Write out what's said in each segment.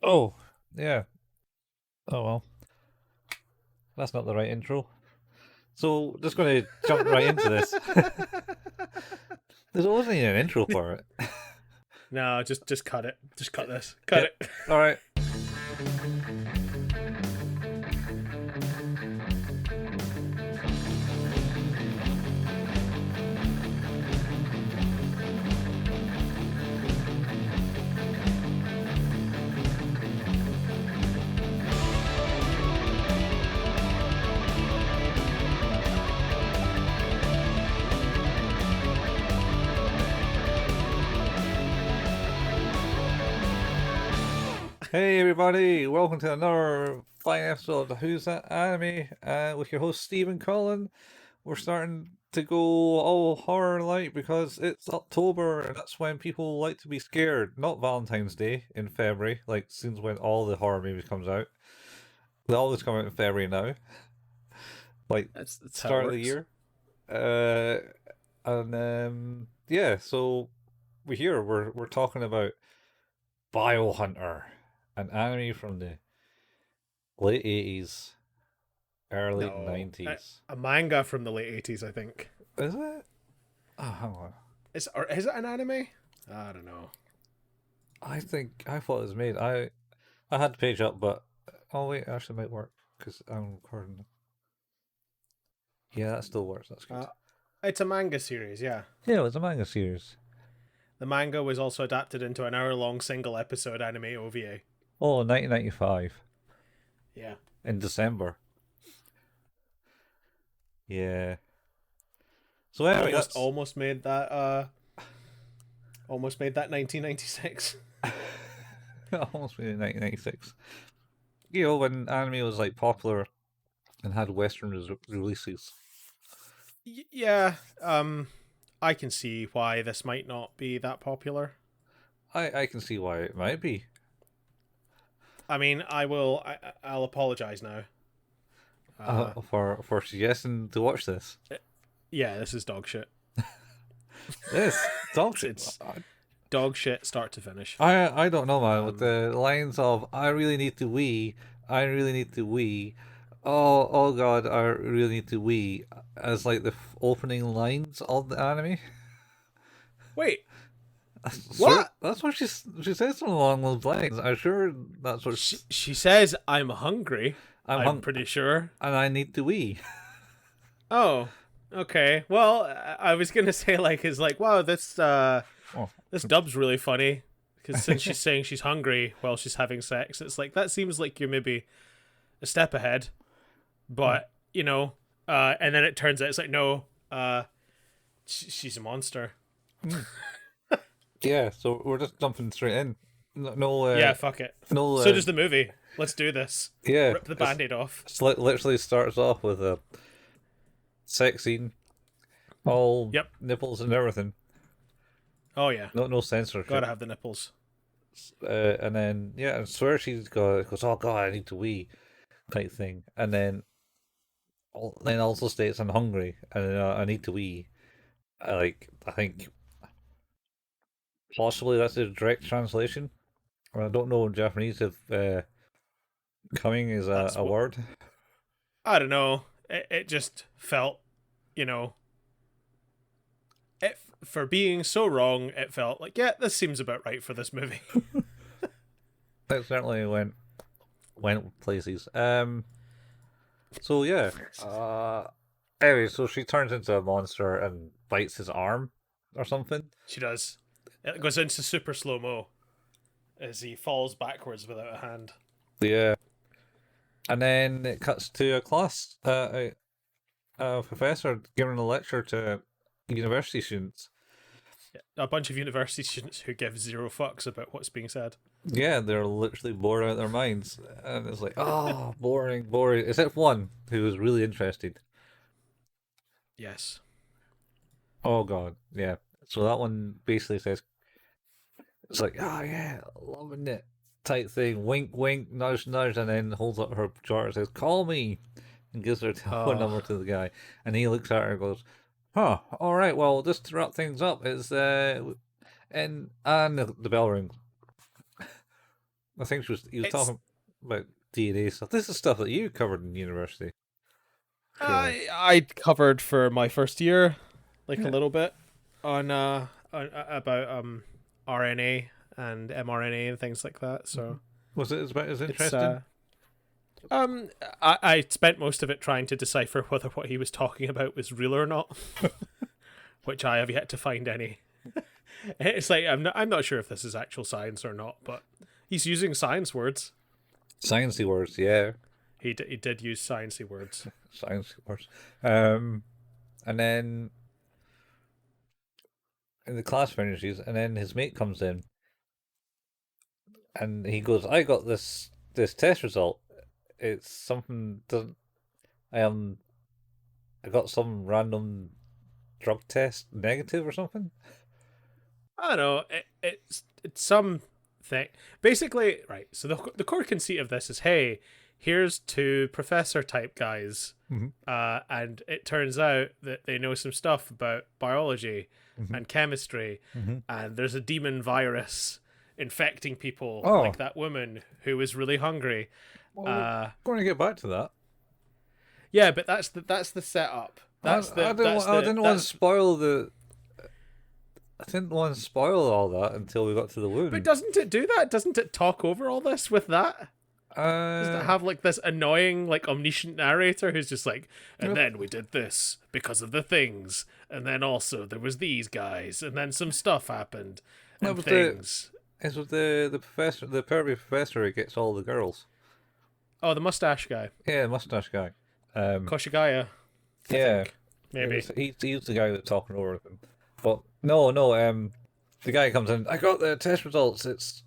Oh, yeah. Oh well, that's not the right intro. So just going to jump right into this. There wasn't even an intro for it. No, just cut it. Just cut this. Cut Yep. it. All right. Hey everybody, welcome to another fine episode of Who's That Anime with your host Stephen Cullen. We're starting to go all horror like because it's October and that's when people like to be scared. Not Valentine's Day in February, like since when all the horror movies comes out. They always come out in February now, like That's how it start of the works. year. Uh, and yeah, so we're here. We're talking about Biohunter, an anime from the late 80s, early No, 90s. a manga from the late 80s, I think. Is it? Oh, hang on. Is it an anime? I don't know. I thought it was made. I had the page up, but oh wait, it actually might work because I'm recording. Yeah, that still works. That's good. Uh, it's a manga series, yeah. Yeah, it was a manga series. The manga was also adapted into an hour-long single-episode anime OVA. Oh, 1995 Yeah, in December. Yeah. So anyway, almost that's almost made that. Almost made that 1996. almost made it 1996. You know, when anime was like popular and had Western releases. Yeah. I can see why this might not be that popular. I can see why it might be. I mean, I'll apologize now. For suggesting to watch this. Yeah, this is dog shit. This dog shit. It's dog shit start to finish. I don't know, man. With the lines of "I really need to wee," "I really need to wee," oh God, I really need to wee, as like the opening lines of the anime. Wait, Swear, what? that's what she says something along those lines. I'm sure that's what She says I'm hungry. I'm I'm hung pretty sure. and I need to wee. Oh, okay. Well, I was gonna say is like, wow, Oh. this dub's really funny because since she's saying she's hungry while she's having sex, it's like that seems like you're maybe a step ahead, but and then it turns out it's like no, she's a monster. Yeah, so we're just jumping straight in. No, Yeah, fuck it. no. So does the movie. Let's do this. Yeah, Rip the band-aid off. it's literally starts off with a sex scene, all Yep. nipples and everything. Oh yeah. No censorship. Gotta have the nipples. And then yeah, I swear goes, oh God, I need to wee, type thing, and then also states I'm hungry and I need to wee. I think possibly that's a direct translation. Or I don't know in Japanese if coming is That's a what word. I don't know. It just felt, you know, for being so wrong. It felt like yeah, this seems about right for this movie. It certainly went places. So yeah. Anyway, so she turns into a monster and bites his arm or something. She does. It goes into super slow mo as he falls backwards without a hand. Yeah. And then it cuts to a class, a professor giving a lecture to university students. A bunch of university students who give zero fucks about what's being said. Yeah, they're literally bored out of their minds. And it's like, oh, boring, boring. Except one who was really interested. Yes. Oh, God. Yeah. So that one basically says, it's like, oh, yeah, loving it. Type thing. Wink, wink, nudge, nudge. And then holds up her chart and says, call me. And gives her telephone number to the guy. And he looks at her and goes, huh, all right, well, just to wrap things up, is, and the bell rings. I think he was It's talking about DNA stuff. This is stuff that you covered in university. Surely. I covered for my first year, like a Yeah. little bit about RNA and mRNA and things like that. So Was it about as it's interesting? um I spent most of it trying to decipher whether what he was talking about was real or not, which I have yet to find any. It's like I'm not sure if this is actual science or not, but he's using science words. Sciencey words, yeah. He did use sciencey words. Sciencey words. And then in the class finishes, and then his mate comes in, and he goes, "I got this test result. It's something doesn't. Um, I got some random drug test negative or something." I don't know. It's some thing. Basically, right. So the core conceit of this is, hey, here's two professor type guys, Mm-hmm. and it turns out that they know some stuff about biology Mm-hmm. and chemistry, Mm-hmm. and there's a demon virus infecting people, Oh, like that woman who was really hungry. well, Uh, we're going to get back to that. yeah, but that's the setup. I didn't want to spoil the. I didn't want to spoil all that until we got to the But wound. doesn't it do that? Doesn't it talk over all this with that? Does it have like this annoying, like omniscient narrator who's just like, and then we did this because of the things, and then also there was these guys, and then some stuff happened, No, and but things. it's with the professor, the pervy professor who gets all the girls. Oh, the mustache guy, Yeah, mustache guy. Koshigaya. Yeah, Maybe. he's the guy that's talking over them. But no, the guy comes in. I got the test results. It's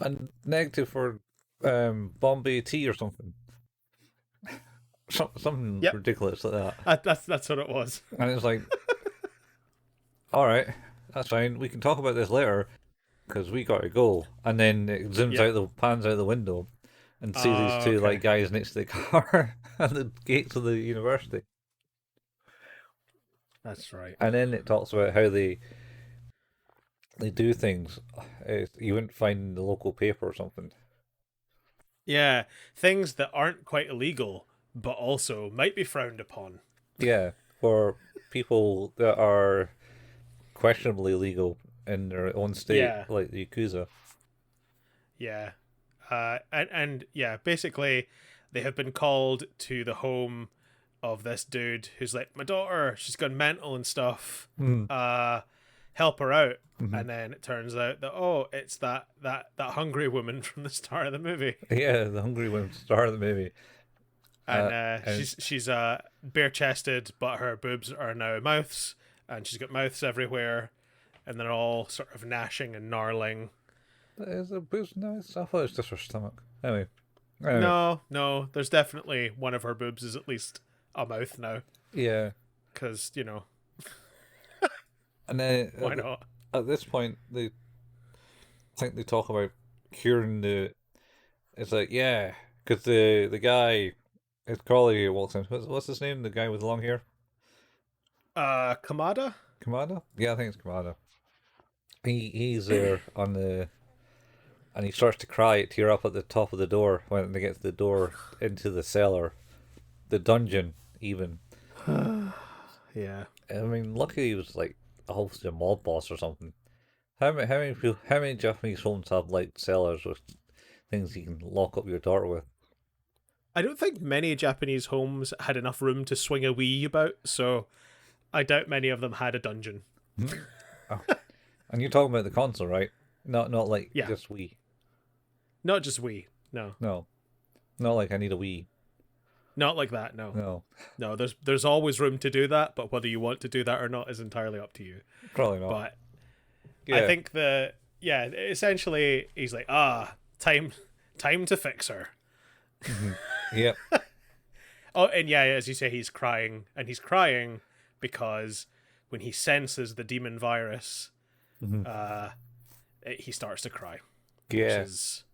a negative for Bombay tea or something. Something Yep, ridiculous like that. that's what it was. And it's like, all right, that's fine. We can talk about this later because we got to go. And then it zooms Yep. out the pans out the window and see these two Okay. like guys next to the car and the gates of the university. That's right. And then it talks about how they do things you wouldn't find in the local paper or something. Yeah, things that aren't quite illegal, but also might be frowned upon. Yeah, for people that are questionably legal in their own state, Yeah. like the Yakuza. Yeah. And yeah, basically they have been called to the home of this dude who's like, my daughter, she's gone mental and stuff. Mm. Help her out. Mhm. And then it turns out that it's that hungry woman from the start of the movie. Yeah, the hungry women star of the movie. And And she's bare chested, but her boobs are now mouths, and she's got mouths everywhere, and they're all sort of gnashing and gnarling. is it boost? No, I thought it was just her stomach. Anyway. No, there's definitely one of her boobs is at least a mouth now, Yeah, because and then why not? at this point they think they talk about curing the. It's like because the guy, his colleague walks in. What's his name? The guy with the long hair. Kamada? Kamada? Yeah, I think it's Kamada. He's there on the, and he starts to cry, tear up at the top of the door when they get to the door into the cellar, the dungeon even. Yeah. I mean, lucky he was like obviously a mob boss or something. How many Japanese homes have like cellars with things you can lock up your door with? I don't think many Japanese homes had enough room to swing a Wii about, so I doubt many of them had a dungeon. Oh. And you're talking about the console, right? Not like Yeah. just Wii. Not just Wii. No. No, not like I need a Wii. Not like that, no. No, No, there's always room to do that, but whether you want to do that or not is entirely up to you. probably not. But Yeah. I think essentially he's like, time to fix her. Yep. Oh, and yeah, as you say, he's crying, and he's crying because when he senses the demon virus, he starts to cry. Yeah. Which is,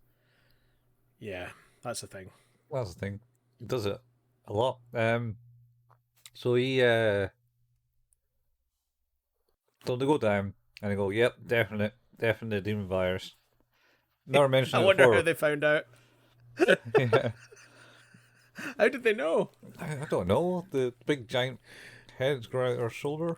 yeah, that's the thing. That's the thing. He does it a lot. So he so they go down and they go, yep, definite demon virus. Never I mentioned it wonder how before. they found out. Yeah. How did they know? I don't know. The big giant heads grow out her shoulder.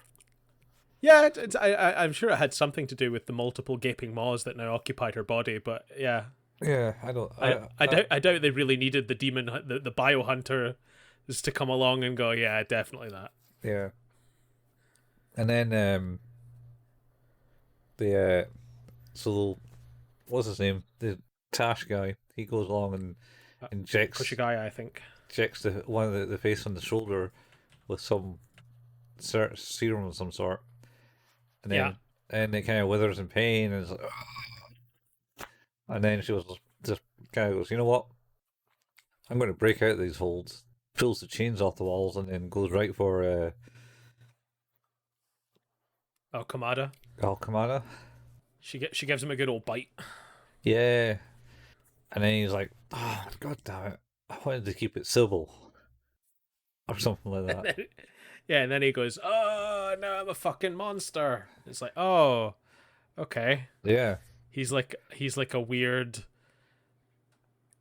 Yeah, I'm sure it had something to do with the multiple gaping maws that now occupied her body. But yeah, Yeah, I don't. I doubt they really needed the the bio hunter to come along and go, yeah, definitely that. Yeah. And then the so what's his name? The Tash guy. He goes along and Uh, injects Kushigaya, I think. injects the one of the face on the shoulder with some serum of some sort, and Yeah. then it kind of withers in pain, and it's like, and then she was just kind of goes, you know what? I'm going to break out these holds. Pulls the chains off the walls and then goes right for Oh, Kamada. Alcamada. She gives him a good old bite. Yeah, and then he's like, oh, God damn it. I wanted to keep it civil. Or something like that. Yeah, and then he goes, "Oh, no, I'm a fucking monster." It's like, "Oh, okay." Yeah. He's like a weird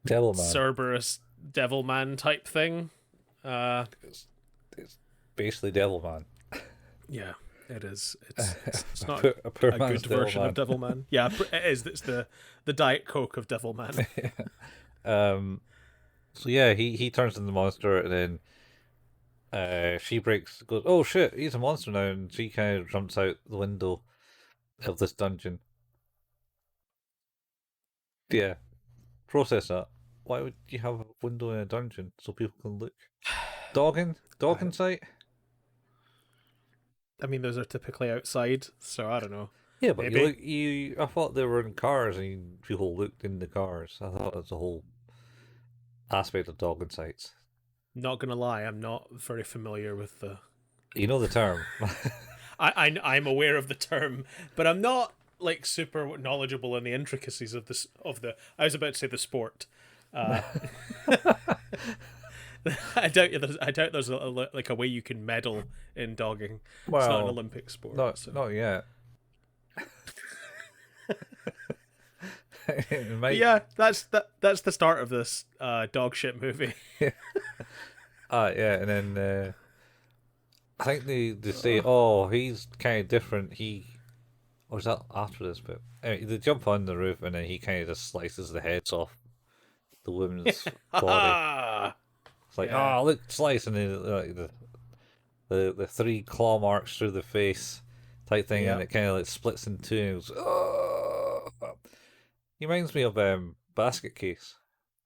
Devil Man. Cerberus devil man type thing. It's basically Devil Man. Yeah, it is. It's not a poor a man's good version Devil of Devil Man. Yeah, it is. It's the Diet Coke of Devil Man. So yeah, he turns into the monster, and then she goes, oh shit, he's a monster now, and she kind of jumps out the window of this dungeon. Yeah, process that. Why would you have a window in a dungeon so people can look? Dogging site? I mean, those are typically outside, so I don't know. Yeah, but Maybe. I thought they were in cars and people looked in the cars. I thought that's a whole aspect of dogging sites. Not gonna lie, I'm not very familiar with the. You know the term. I'm aware of the term, but I'm not like super knowledgeable in the intricacies of this of the. I was about to say the sport. I doubt there's like a way you can medal in dogging. It's not an Well, Olympic sport. not yet. But yeah, that's the start of this dog shit movie. Yeah, and then I think they say, oh, he's kind of different. Or is that after this? But anyway, they jump on the roof, and then he kind of just slices the heads off the woman's body. It's like, Yeah. oh, look, slice, and then like the three claw marks through the face type thing, Yeah. and it kind of like splits in two. And it goes, oh. He reminds me of Basket Case,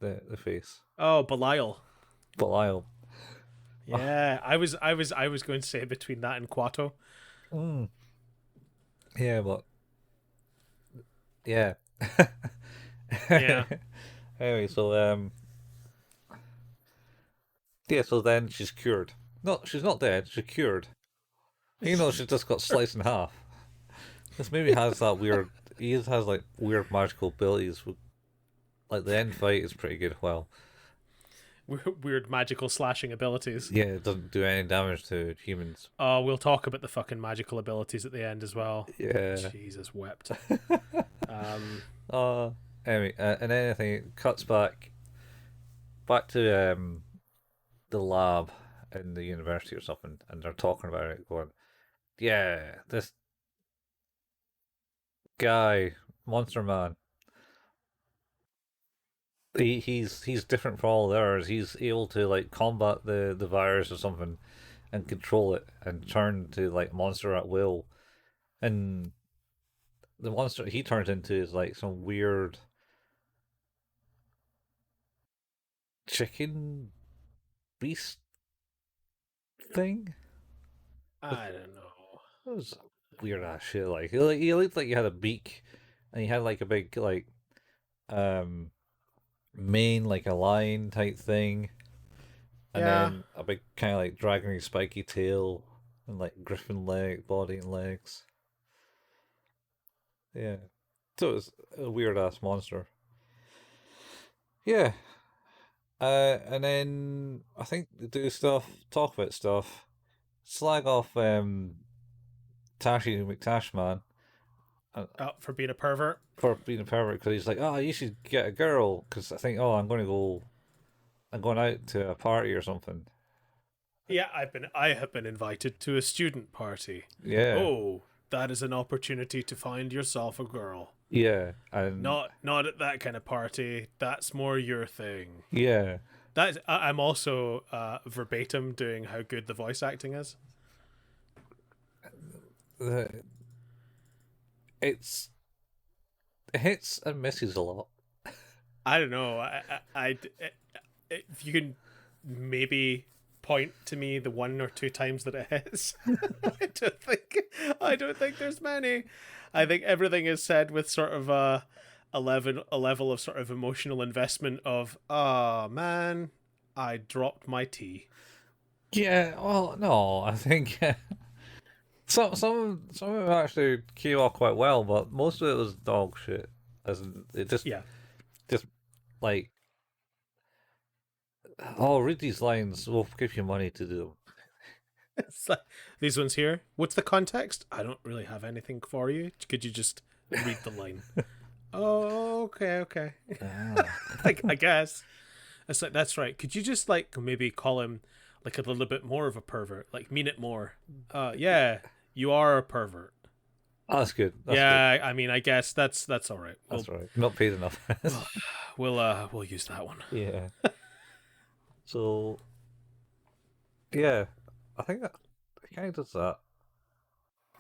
the face. Oh, Belial. Belial. Yeah, I was going to say between that and Quato. Mm. Yeah, but yeah. Yeah. Anyway, so yeah, so then she's cured. No, she's not dead. She's cured. You know, she just got sliced in half. This movie has that weird. He has like weird magical abilities. Like the end fight is pretty good. Well, Weird magical slashing abilities. yeah, it doesn't do any damage to humans. Oh, we'll talk about the fucking magical abilities at the end as well. Yeah. Jesus wept. Anyway, and then I think it cuts back to the lab in the university or something, and they're talking about it, going, "Yeah, this guy, Monster Man, he's different from all the others. He's able to like combat the virus or something, and control it, and turn to like monster at will, and." The monster he turns into is like some weird chicken beast thing. I don't know. It was weird ass shit. Like he looked like he had a beak, and he had like a big like um mane like a lion type thing, and Yeah. then a big kind of like dragony spiky tail and like griffin body and legs. Yeah, so it was a weird ass monster. Yeah, and then I think they do stuff, talk about stuff, slag off Tashi McTashman, For being a pervert. for being a pervert, because he's like, oh, you should get a girl, because I think, oh, I'm going out to a party or something. Yeah, I have been invited to a student party. Yeah. Oh, that is an opportunity to find yourself a girl. Yeah, and Not at that kind of party. That's more your thing. yeah, I'm also verbatim doing how good the voice acting is. it hits and misses a lot. I don't know. If you can maybe point to me the 1 or 2 times that it hits. I don't think there's many. I think everything is said with sort of a level of sort of emotional investment of, oh man, I dropped my tea. Yeah, well, no, I think some of it actually came off quite well, but most of it was dog shit. As in, it just like, oh, read these lines. We'll give you money to do. It's like, these ones here. What's the context? I don't really have anything for you. Could you just read the line? Oh, okay. I guess. It's like, that's right. Could you just like maybe call him like a little bit more of a pervert? Like mean it more. Yeah, you are a pervert. Oh, that's good. That's yeah, good. I mean, I guess that's all right. That's right. Not paid enough. We'll use that one. Yeah. So, yeah, I think that he kind of does that.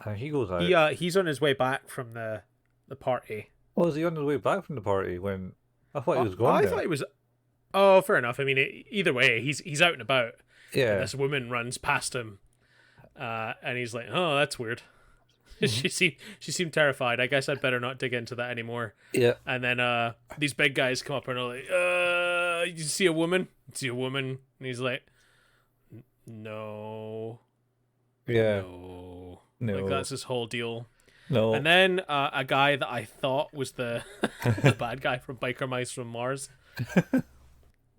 And he goes out. He's on his way back from the party. Oh, is he on his way back from the party when I thought he was going there? I thought he was. Oh, fair enough. I mean, either way, he's out and about. Yeah. And this woman runs past him, and he's like, "Oh, that's weird." She seemed terrified. I guess I'd better not dig into that anymore. Yeah. And then these big guys come up and are like, you see a woman? See a woman? And he's like, no. Yeah. No. No. Like that's his whole deal. No. And then a guy that I thought was the the bad guy from Biker Mice from Mars.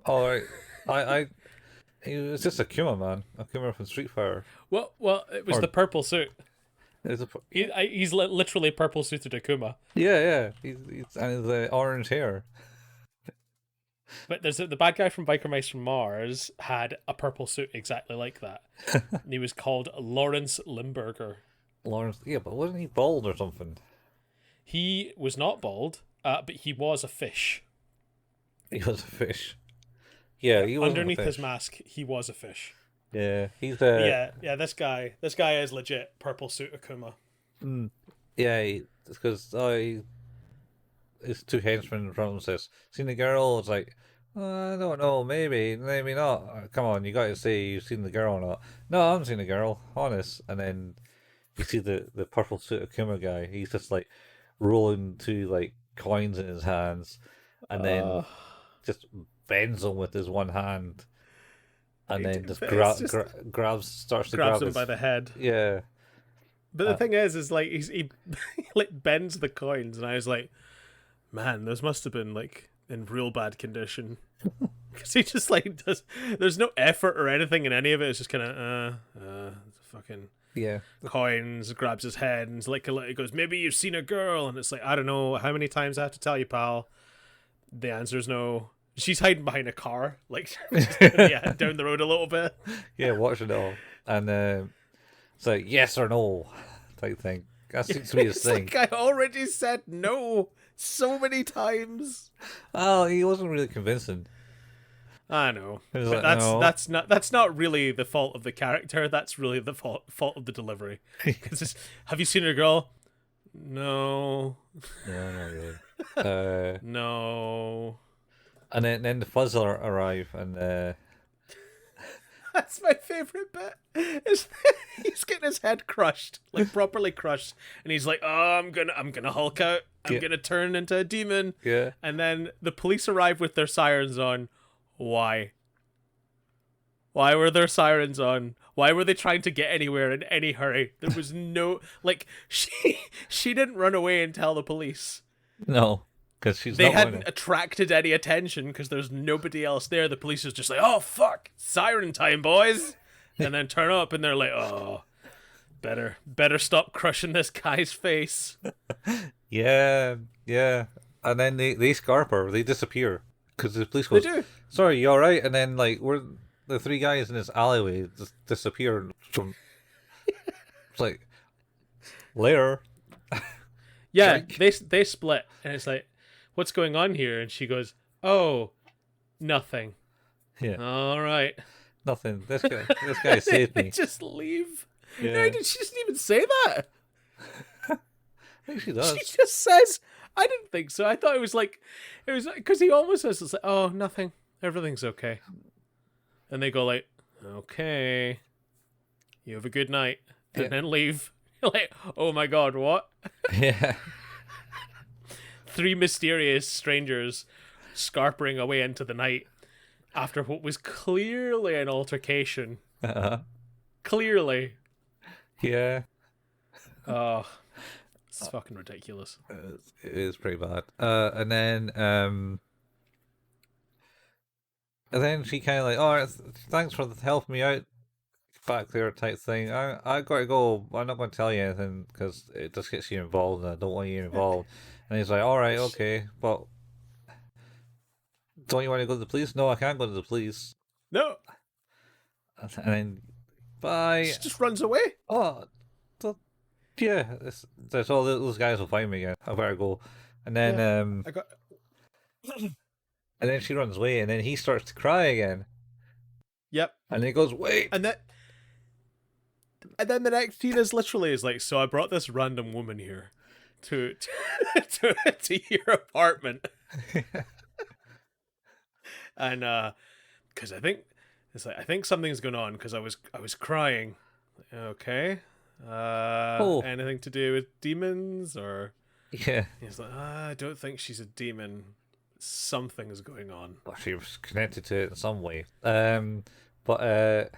All right. I he was just Akuma, man. Akuma from Street Fighter. Well, it was the purple suit. He's literally purple suited Akuma. Yeah. He's and the orange hair. But there's the bad guy from Biker Mice from Mars had a purple suit exactly like that. And he was called Lawrence Limburger. Lawrence, yeah, but wasn't he bald or something? He was not bald, but he was a fish. He was a fish. Yeah, he was underneath his mask. He was a fish. Yeah, he's yeah. This guy is legit purple suit Akuma. Yeah, because his 2 henchmen in front of him says, "Seen the girl?" It's like, I don't know, maybe not. Come on, you got to say you've seen the girl or not. No, I haven't seen the girl, honest. And then you see the purple suit Akuma guy. He's just like rolling 2 like coins in his hands, and then just bends them with his one hand, and then just starts to grab him his, by the head. Yeah. But the thing is like he like bends the coins, and I was like, man, those must have been like in real bad condition. Because he just like does. There's no effort or anything in any of it. It's just kind of fucking coins. Grabs his head and like he goes, maybe you've seen a girl, and it's like, I don't know how many times I have to tell you, pal. The answer is no. She's hiding behind a car, like down the road a little bit. Yeah, watching it all, and it's like yes or no type thing. That seems to be his thing. Like I already said no so many times. Oh, he wasn't really convincing. I know, but like, that's not really the fault of the character. That's really the fault of the delivery. Because have you seen a girl? No. No, not really. No. And then the Fuzzler arrive, and that's my favorite bit. He's getting his head crushed, like properly crushed, and he's like, "Oh, I'm gonna Hulk out. I'm gonna turn into a demon." Yeah. And then the police arrive with their sirens on. Why? Why were their sirens on? Why were they trying to get anywhere in any hurry? There was no she didn't run away and tell the police. No. Because they hadn't attracted any attention because there's nobody else there. The police was just like, oh fuck, siren time, boys, and then turn up and they're like, oh, Better stop crushing this guy's face. Yeah, yeah. And then they scarp her. They disappear because the police They goes, do. "Sorry, you all right?" And then like we're the three guys in this alleyway just disappear from. It's like later. Yeah, Like they split, and it's like, what's going on here? And she goes, "Oh, nothing." yeah, All right. nothing. This guy saved They me. just leave. No, Yeah, she doesn't even say that. I think she She does. just says, "I didn't think so." I thought it was because he almost says, it's like, "Oh, nothing. Everything's okay." And they go like, "Okay, you have a good night," and Yeah. then leave. You're like, "Oh my god, what?" Yeah, Three mysterious strangers scarpering away into the night after what was clearly an altercation. uh, Clearly. yeah. Oh, it's fucking ridiculous. It is pretty bad. And then she kind of like, "Oh, thanks for helping me out back there," type thing. I got to go. I'm not going to tell you anything because it just gets you involved, and I don't want you involved. And he's like, "All right, okay, but don't you want to go to the police?" "No, I can't go to the police." No, And then, bye. she just runs away. Oh, th- yeah. There's all those guys will find me again. I better go. And then, Yeah. I got and then she runs away, and then he starts to cry again, Yep. and he goes, "Wait." And then the next scene is literally is like, so I brought this random woman here to to your apartment. And because I think something's going on because I was crying. Okay. Oh. Anything to do with demons or Yeah. he's like, I don't think she's a demon. Something's going on. Well, she was connected to it in some way. But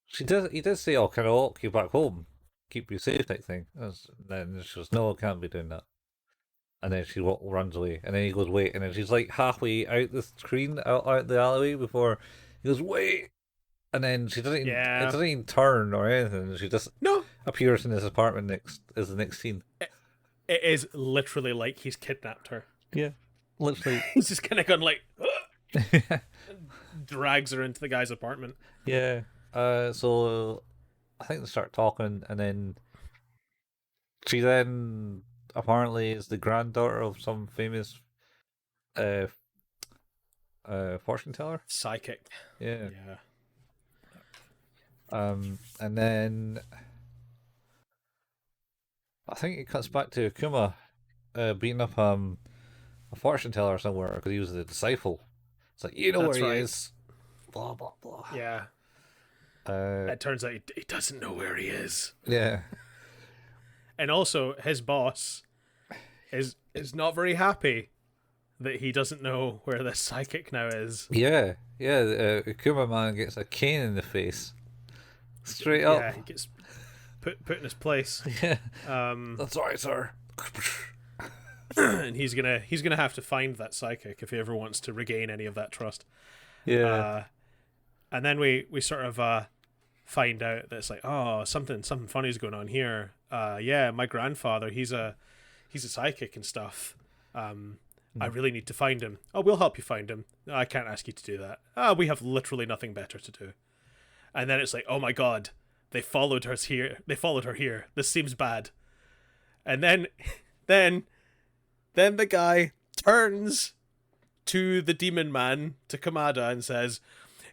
she does. He does say, "Oh, can I walk you back home, keep you safe," type thing. Then she goes, "No, I can't be doing that." And then she runs away. And then he goes, "Wait," and then she's like halfway out the screen, out the alleyway before he goes, "Wait." And then she doesn't. Even, Yeah. It doesn't even turn or anything. She just No, appears in his apartment next. Is the next scene. it is literally like he's kidnapped her. Yeah, literally. He's just kind of gone like, drags her into the guy's apartment. Yeah. So I think they start talking, and then she then apparently is the granddaughter of some famous uh fortune teller. Psychic. Yeah. Yeah. And then I think it cuts back to Akuma beating up a fortune teller somewhere because he was the disciple. It's like, you know That's where he right. is. Blah blah blah. Yeah. It turns out he doesn't know where he is. Yeah. And also, his boss is not very happy that he doesn't know where this psychic now is. Yeah. Yeah. Akuma man gets a cane in the face. Straight up. Yeah, he gets put in his place. Yeah. That's right, sir. And he's gonna have to find that psychic if he ever wants to regain any of that trust. Yeah. And then we sort of find out that it's like, oh, something funny's going on here. Yeah, my grandfather, he's a psychic and stuff. I really need to find him. Oh, we'll help you find him. No, I can't ask you to do that. We have literally nothing better to do. And then it's like, oh my god, they followed her here. This seems bad. And then the guy turns to the demon man, to Kamada, and says,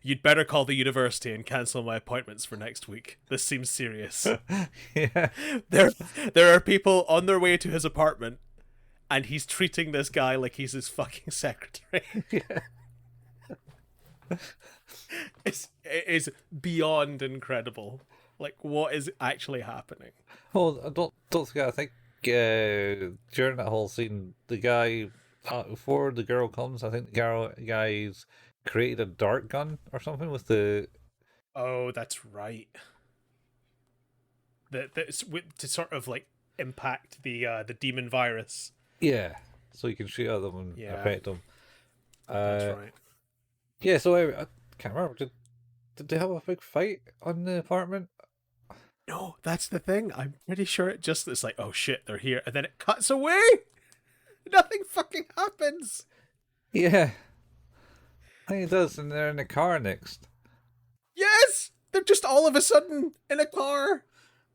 "You'd better call the university and cancel my appointments for next week. This seems serious." Yeah. There are people on their way to his apartment, and he's treating this guy like he's his fucking secretary. Yeah. It is beyond incredible. Like, what is actually happening? Well, I don't forget. I think during that whole scene, the guy before the girl comes, I think the guy's created a dart gun or something with the. Oh, that's right. To sort of like impact the demon virus. Yeah, so you can shoot at them and Yeah. affect them. That's right. Yeah, so I can't remember. Did they have a big fight on the apartment? No, that's the thing. I'm pretty sure it's like, oh shit, they're here, and then it cuts away. Nothing fucking happens. Yeah, I think it does, and they're in the car next, Yes, they're just all of a sudden in a car,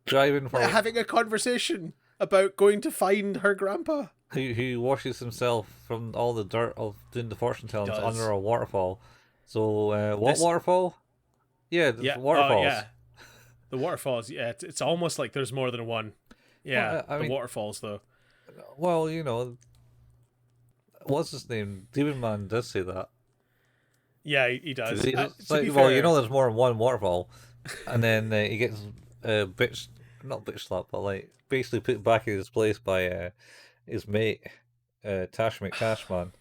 driving like for having a conversation about going to find her grandpa. who washes himself from all the dirt of doing the fortune tellings Does. under a waterfall. So what This- waterfall? Yeah, the Yeah. waterfalls. Yeah. The waterfalls. Yeah, it's almost like there's more than one. Yeah, Well, I the mean, waterfalls though. well, what's his name? Demon Man does say that. Yeah, he does. It's To like, be well, fair, there's more than one waterfall, and then he gets bitch, not bitch slapped, but like basically put back in his place by his mate, Tash McTashman.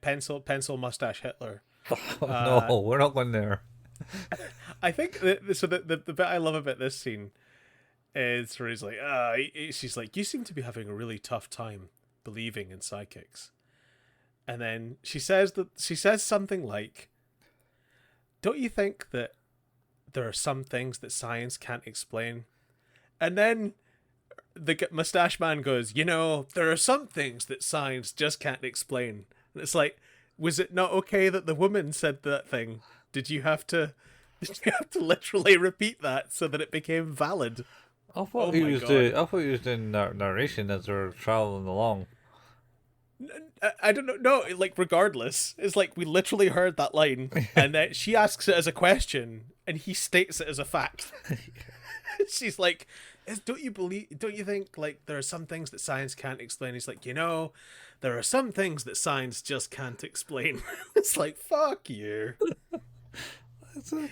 pencil mustache Hitler. No, we're not going there. I think the bit I love about this scene is where he's like, she's like, you seem to be having a really tough time believing in psychics, and then she says something like, don't you think that there are some things that science can't explain? And then the mustache man goes, there are some things that science just can't explain. And it's like, was it not okay that the woman said that thing? Did you have to literally repeat that so that it became valid? I thought he was doing narration as they're traveling along. I don't know. No, like regardless, it's like we literally heard that line, and then she asks it as a question, and he states it as a fact. She's like, don't you think like there are some things that science can't explain? He's like, there are some things that science just can't explain. It's like, fuck you. It's an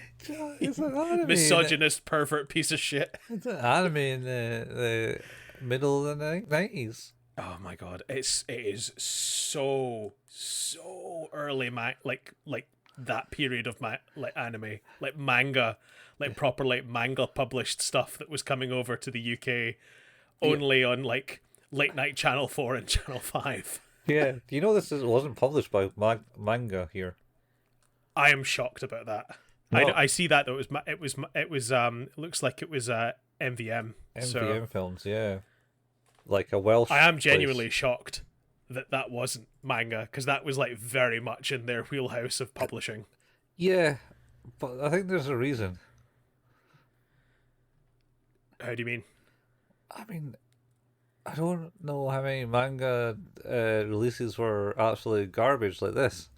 anime. Misogynist pervert piece of shit. It's an anime in the middle of the 90s. Oh my god, it is so early, like that period of like anime, like manga, like proper like manga published stuff that was coming over to the UK only on like late night Channel 4 and Channel 5. Yeah, do you know wasn't published by manga here? I am shocked about that. No. I see that though. It was looks like it was MVM. MVM So films, yeah, like a Welsh. I am genuinely place. shocked that wasn't manga, because that was like very much in their wheelhouse of publishing. Yeah, but I think there's a reason. How do you mean? I mean, I don't know how many manga releases were absolutely garbage like this.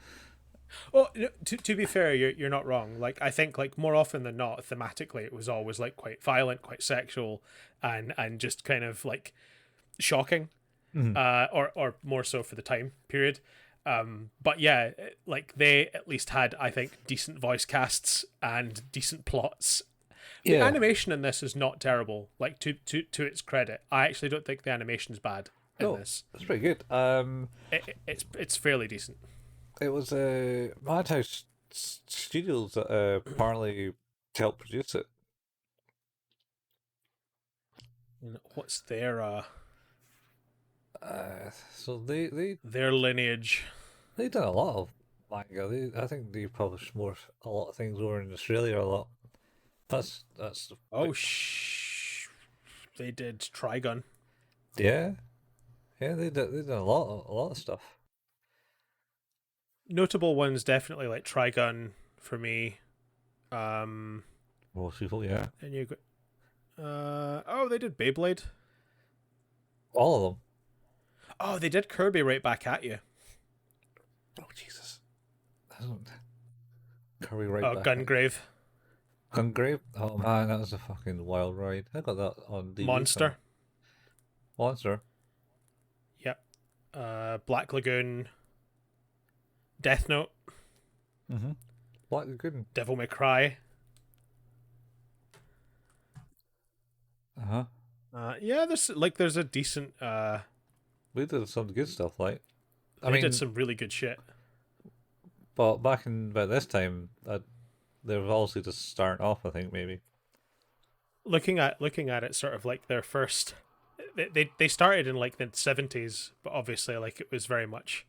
Well, to be fair, you're not wrong. Like, I think like more often than not, thematically, it was always like quite violent, quite sexual, and just kind of like shocking, or more so for the time period. But yeah, like they at least had, I think, decent voice casts and decent plots. The animation in this is not terrible. Like to its credit, I actually don't think the animation's bad in this. It's pretty good. It's fairly decent. It was Madhouse Studios that apparently helped produce it. What's their So they their lineage? they've done a lot of manga. I think they published a lot of things over in Australia a lot. That's Oh they did Trigun. yeah. They did a lot of stuff. Notable ones definitely like Trigun for me. Most people, yeah. And you go, they did Beyblade. All of them. Oh, they did Kirby Right Back at You. Oh Jesus! Curry right Oh, back. Gungrave. Gungrave. Oh man, that was a fucking wild ride. I got that on DVD. Monster. Monster. Yep. Black Lagoon. Death Note. Black Lagoon. Devil May Cry. Yeah, there's a decent. We did some good stuff, like. They did some really good shit. But back in about this time, they were obviously just starting off. I think maybe. Looking at it, sort of like their first. They started in like the 70s, but obviously like it was very much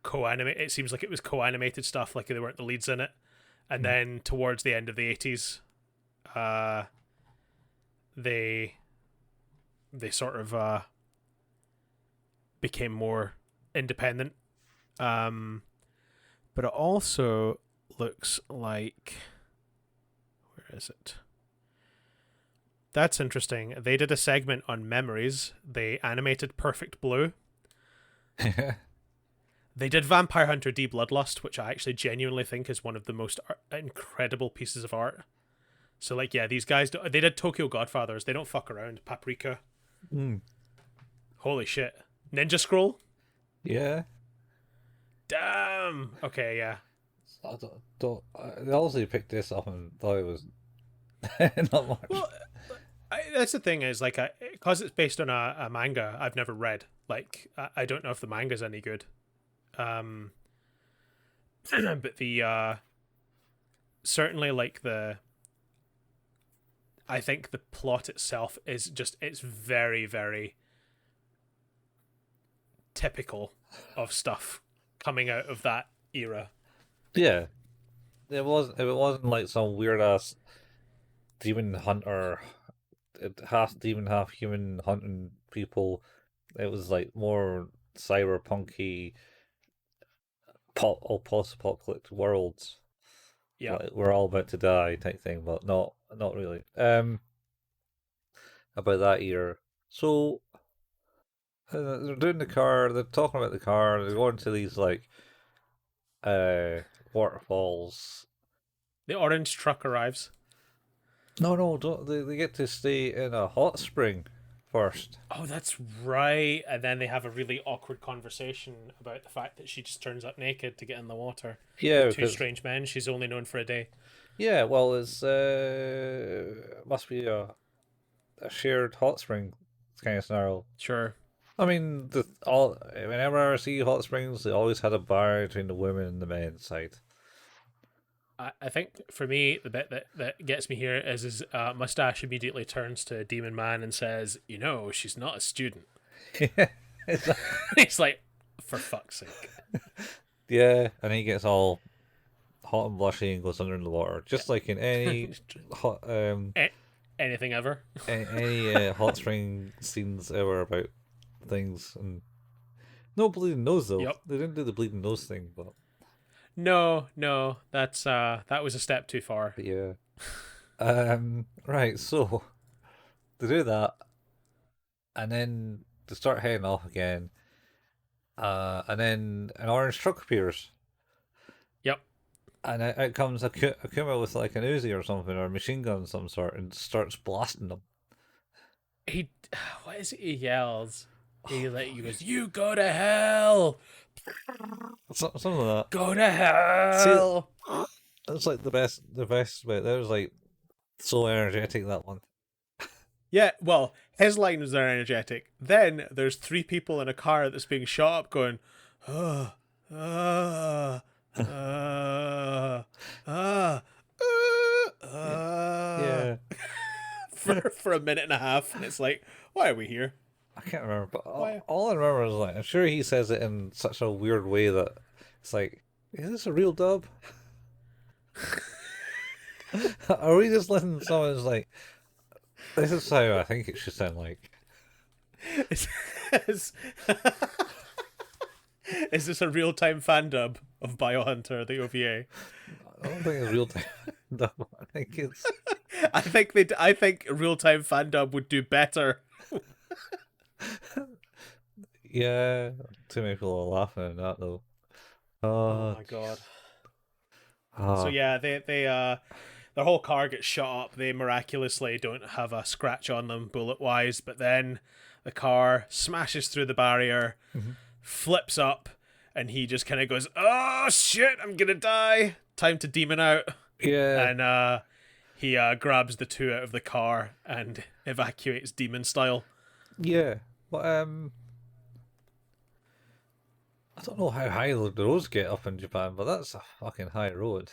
co-animated. It seems like it was co-animated stuff, like they weren't the leads in it. And then towards the end of the 80s, they sort of became more independent. But it also looks like, where is it? That's interesting. They did a segment on memories. They animated Perfect Blue. They did Vampire Hunter D Bloodlust, which I actually genuinely think is one of the most incredible pieces of art. So, like, yeah, these guys, they did Tokyo Godfathers. They don't fuck around. Paprika. Holy shit. Ninja Scroll? Yeah. Damn. Okay, yeah. They obviously picked this up and thought it was not much. Well, that's the thing is, like, because it's based on a manga I've never read. Like, I don't know if the manga's any good. But the certainly, like, I think the plot itself is just, it's very, very typical of stuff coming out of that era. Yeah. It wasn't like some weird ass demon hunter, half demon, half human hunting people. It was like more cyberpunky, post-apocalyptic worlds. Yeah. Like, we're all about to die type thing, but not really. About that era. So they're doing the car. They're talking about the car. They're going to these like waterfalls. The orange truck arrives. No, don't they get to stay in a hot spring first. Oh, that's right. And then they have a really awkward conversation about the fact that she just turns up naked to get in the water. Yeah, with two strange men she's only known for a day. Yeah, well, it's must be a shared hot spring kind of scenario. Sure. I mean, whenever I see hot springs, they always had a bar between the women and the men's side. I think for me, the bit that gets me here is his mustache immediately turns to Demon Man and says, "You know, she's not a student." Yeah, He's like, for fuck's sake. Yeah, and he gets all hot and blushy and goes under the water, just like in any hot anything ever. any hot spring scenes ever about things. And no bleeding nose though. Yep. They didn't do the bleeding nose thing, but No, that's that was a step too far. But yeah. Right, so they do that, and then they start heading off again. And then an orange truck appears. Yep. And out comes Akuma with like an Uzi or something, or a machine gun of some sort, and starts blasting them. What is it he yells? He goes, "You go to hell!" Something like that. Go to hell! See, that's like the best bit. That was like so energetic, that one. Yeah, well, his lines are energetic. Then there's three people in a car that's being shot up going, yeah. for a minute and a half, and it's like, why are we here? I can't remember, but all I remember is like, I'm sure he says it in such a weird way that it's like, is this a real dub? Are we just listening to someone who's like, this is how I think it should sound like? Is this a real-time fan dub of Biohunter, the OVA? I don't think it's real time dub. I think it's. I think real-time fan dub would do better. Yeah, too many people are laughing at that though. Oh my god. So yeah, they their whole car gets shot up. They miraculously don't have a scratch on them bullet wise, but then the car smashes through the barrier, flips up, and he just kind of goes, "Oh shit, I'm gonna die. Time to demon out." Yeah. And he grabs the two out of the car and evacuates demon style. Yeah, but I don't know how high the roads get up in Japan, but that's a fucking high road.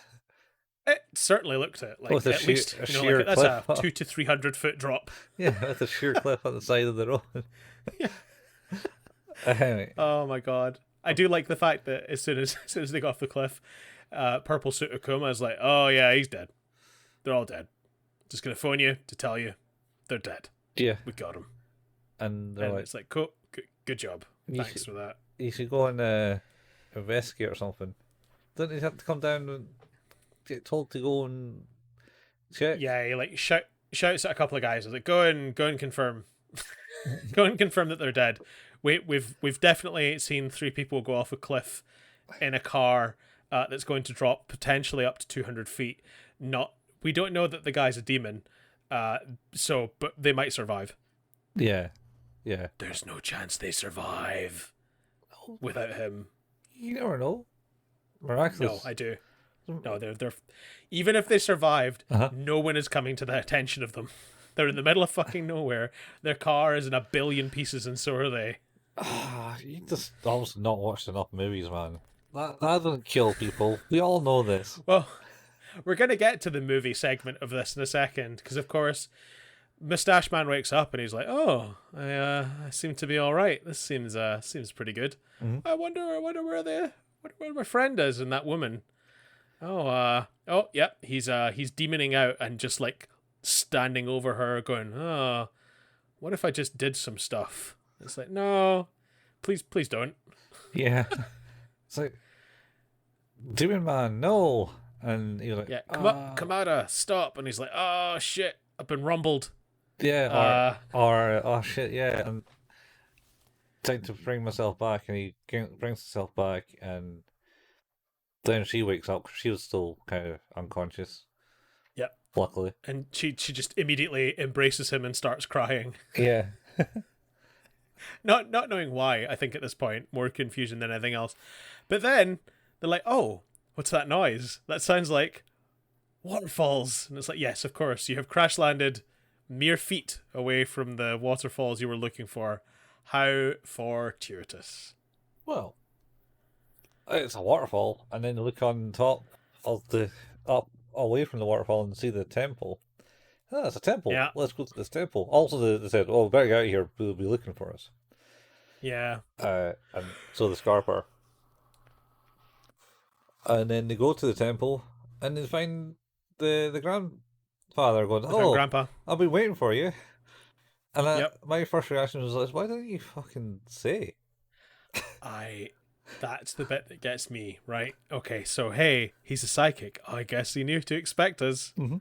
It certainly looked it like With at least like, that's a 200 to 300 foot drop. Yeah, with a sheer cliff on the side of the road. Yeah. Anyway. Oh my god, I do like the fact that as soon as they got off the cliff, Purple Suit Akuma is like, oh yeah, he's dead. They're all dead. Just gonna phone you to tell you they're dead. Yeah. We got them. And they're And like, it's like, cool, good job. You Thanks for that. you should go and investigate or something. Don't you have to come down and get told to go and check? Yeah, he like shouts at a couple of guys. I was like, go and confirm. Go and confirm that they're dead. We've definitely seen 3 people go off a cliff in a car that's going to drop potentially up to 200 feet. We don't know that the guy's a demon, but they might survive. Yeah. Yeah. There's no chance they survive without him. You never know. Miraculous. No, I do. No, they're even if they survived, no one is coming to the attention of them. They're in the middle of fucking nowhere. Their car is in 1 billion pieces, and so are they. You just obviously not watched enough movies, man. That doesn't kill people. We all know this. Well, we're gonna get to the movie segment of this in a second, because of course, Mustache Man wakes up and he's like, "Oh, I seem to be all right. This seems pretty good. Mm-hmm. I wonder where my friend is and that woman. Yeah, he's demoning out and just like standing over her, going, oh, what if I just did some stuff? It's like, no, please don't. Yeah, it's like, Demon Man, no, and you're like, yeah, Kamada, stop, and he's like, oh shit, I've been rumbled. Yeah, or oh shit, yeah, and trying to bring myself back, and he brings himself back, and then she wakes up. She was still kind of unconscious. Yep. Luckily. And she just immediately embraces him and starts crying. Yeah. not knowing why, I think at this point, more confusion than anything else. But then they're like, oh, what's that noise? That sounds like waterfalls. And it's like, yes, of course, you have crash landed mere feet away from the waterfalls you were looking for. How fortuitous. Well, it's a waterfall, and then you look on top of up away from the waterfall and see the temple. Oh, it's a temple. Yeah. Let's go to this temple. Also, they said, "Oh, we better get out of here. They'll be looking for us." Yeah. And so the Scarper. And then they go to the temple, and they find the grandfather going, "Oh, Grandpa, I've been waiting for you." And Yep. my first reaction was like, "Why didn't you fucking say?" That's the bit that gets me, right? Okay, so hey, he's a psychic. I guess he knew to expect us. Mm-hmm.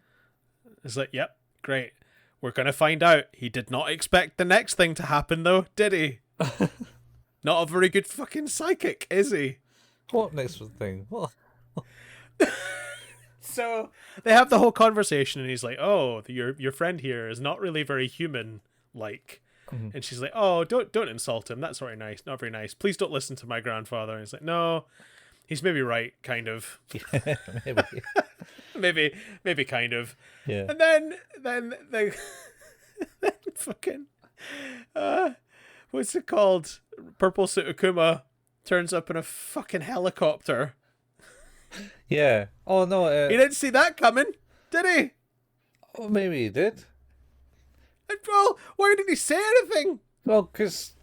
It's like, yep, great. We're gonna find out. He did not expect the next thing to happen, though, did he? Not a very good fucking psychic, is he? What next thing? What? So they have the whole conversation, and he's like, "Oh, your friend here is not really very human-like." Mm-hmm. And she's like, "Oh, don't insult him. That's very nice. Not very nice. Please don't listen to my grandfather." And he's like, "No, he's maybe right, kind of. Yeah, maybe. maybe kind of." Yeah. And then they then fucking what's it called? Purple Suit Akuma turns up in a fucking helicopter. Yeah. Oh no. He didn't see that coming, did he? Oh, maybe he did. And, well, why didn't he say anything? Well, because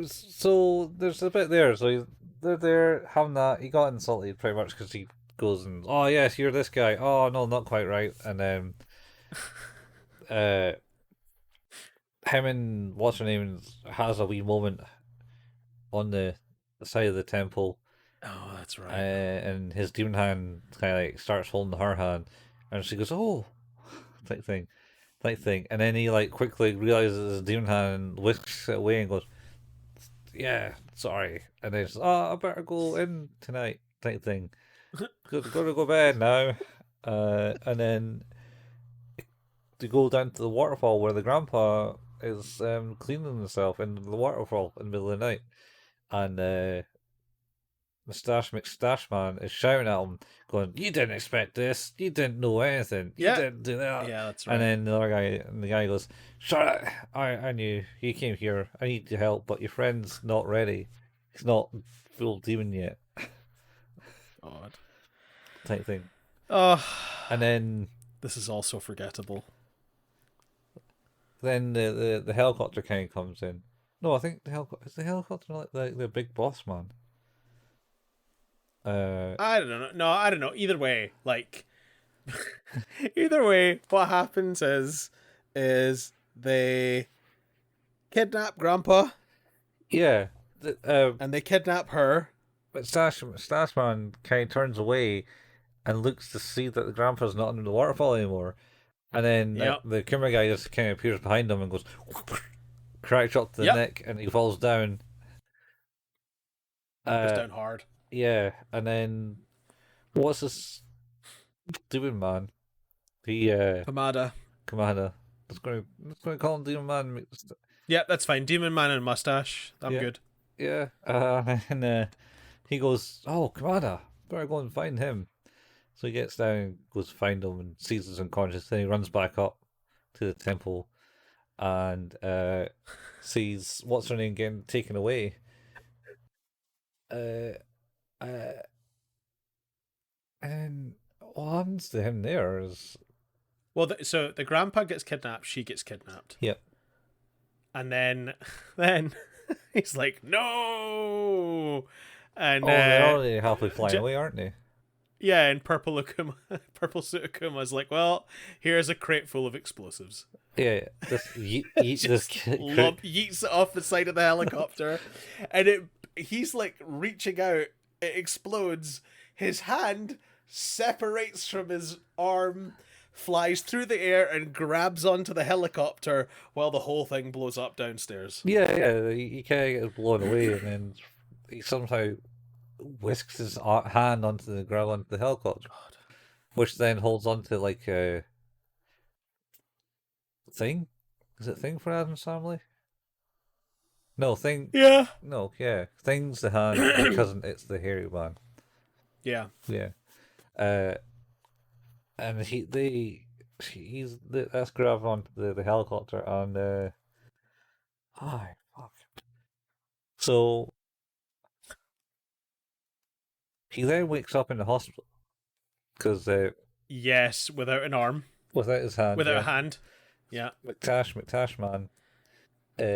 so there's a bit there. So they're there having that. He got insulted pretty much because he goes and, "Oh yes, you're this guy. Oh no, not quite right." And then him and what's her name has a wee moment on the side of the temple. Oh, that's right. And his demon hand kind of like starts holding her hand, and she goes, "Oh," type thing, and then he like quickly realizes his demon hand whisks it away and goes, "Yeah, sorry," and then says, "Oh, I better go in tonight," type thing. Gotta go to bed now, and then to go down to the waterfall where the grandpa is cleaning himself in the waterfall in the middle of the night, and Mustache Man is shouting at him, going, "You didn't expect this. You didn't know anything. You didn't do that." Yeah, that's right. And then the other guy, the guy goes, "Shut up! I knew you came here. I need your help, but your friend's not ready. He's not full demon yet." God. Type thing. Oh, And then this is all so forgettable. the helicopter kind of comes in. No, I think the helicopter is the helicopter like the big boss man. I don't know. No, I don't know. Either way, like, either way, what happens is they kidnap Grandpa yeah. and they kidnap her. But Stash Man kind of turns away and looks to see that the grandpa's not in the waterfall anymore. And then Yep. the camera guy just kind of appears behind him and goes, cracks up to the Yep. neck, and he falls down. Goes Uh, down hard. yeah, and then what's this Demon Man? He Hamada. Commander. Let's gonna call him Demon Man. Yep, that's fine. Demon Man and mustache. I'm Yeah, good. yeah. And he goes, "Oh, Commander, better go and find him." So he gets down, goes to find him, and sees he's unconscious. Then he runs back up to the temple and sees what's her name getting taken away. Uh, uh, and what happens to him there is, Well, so the grandpa gets kidnapped. She gets kidnapped. yep. And then he's like, no. And Oh, they're already halfway flying away, aren't they? yeah, and purple Akuma, purple suit Akuma's like, well, here's a crate full of explosives. Yeah, this yeet this Yeets it off the side of the helicopter, and he's like reaching out. It explodes. His hand separates from his arm, flies through the air, and grabs onto the helicopter while the whole thing blows up downstairs. Yeah. He kind of gets blown away, and then he somehow whisks his hand onto the ground onto the helicopter, which then holds onto like a thing. Is it thing for Adam's family? No thing. Yeah. No, yeah, thing's the hand because it's the hairy man. Yeah. Yeah, uh, and that's grab onto the helicopter and fuck. So he then wakes up in the hospital because Yes, without an arm, without his hand, without yeah, a hand. Yeah. McTash man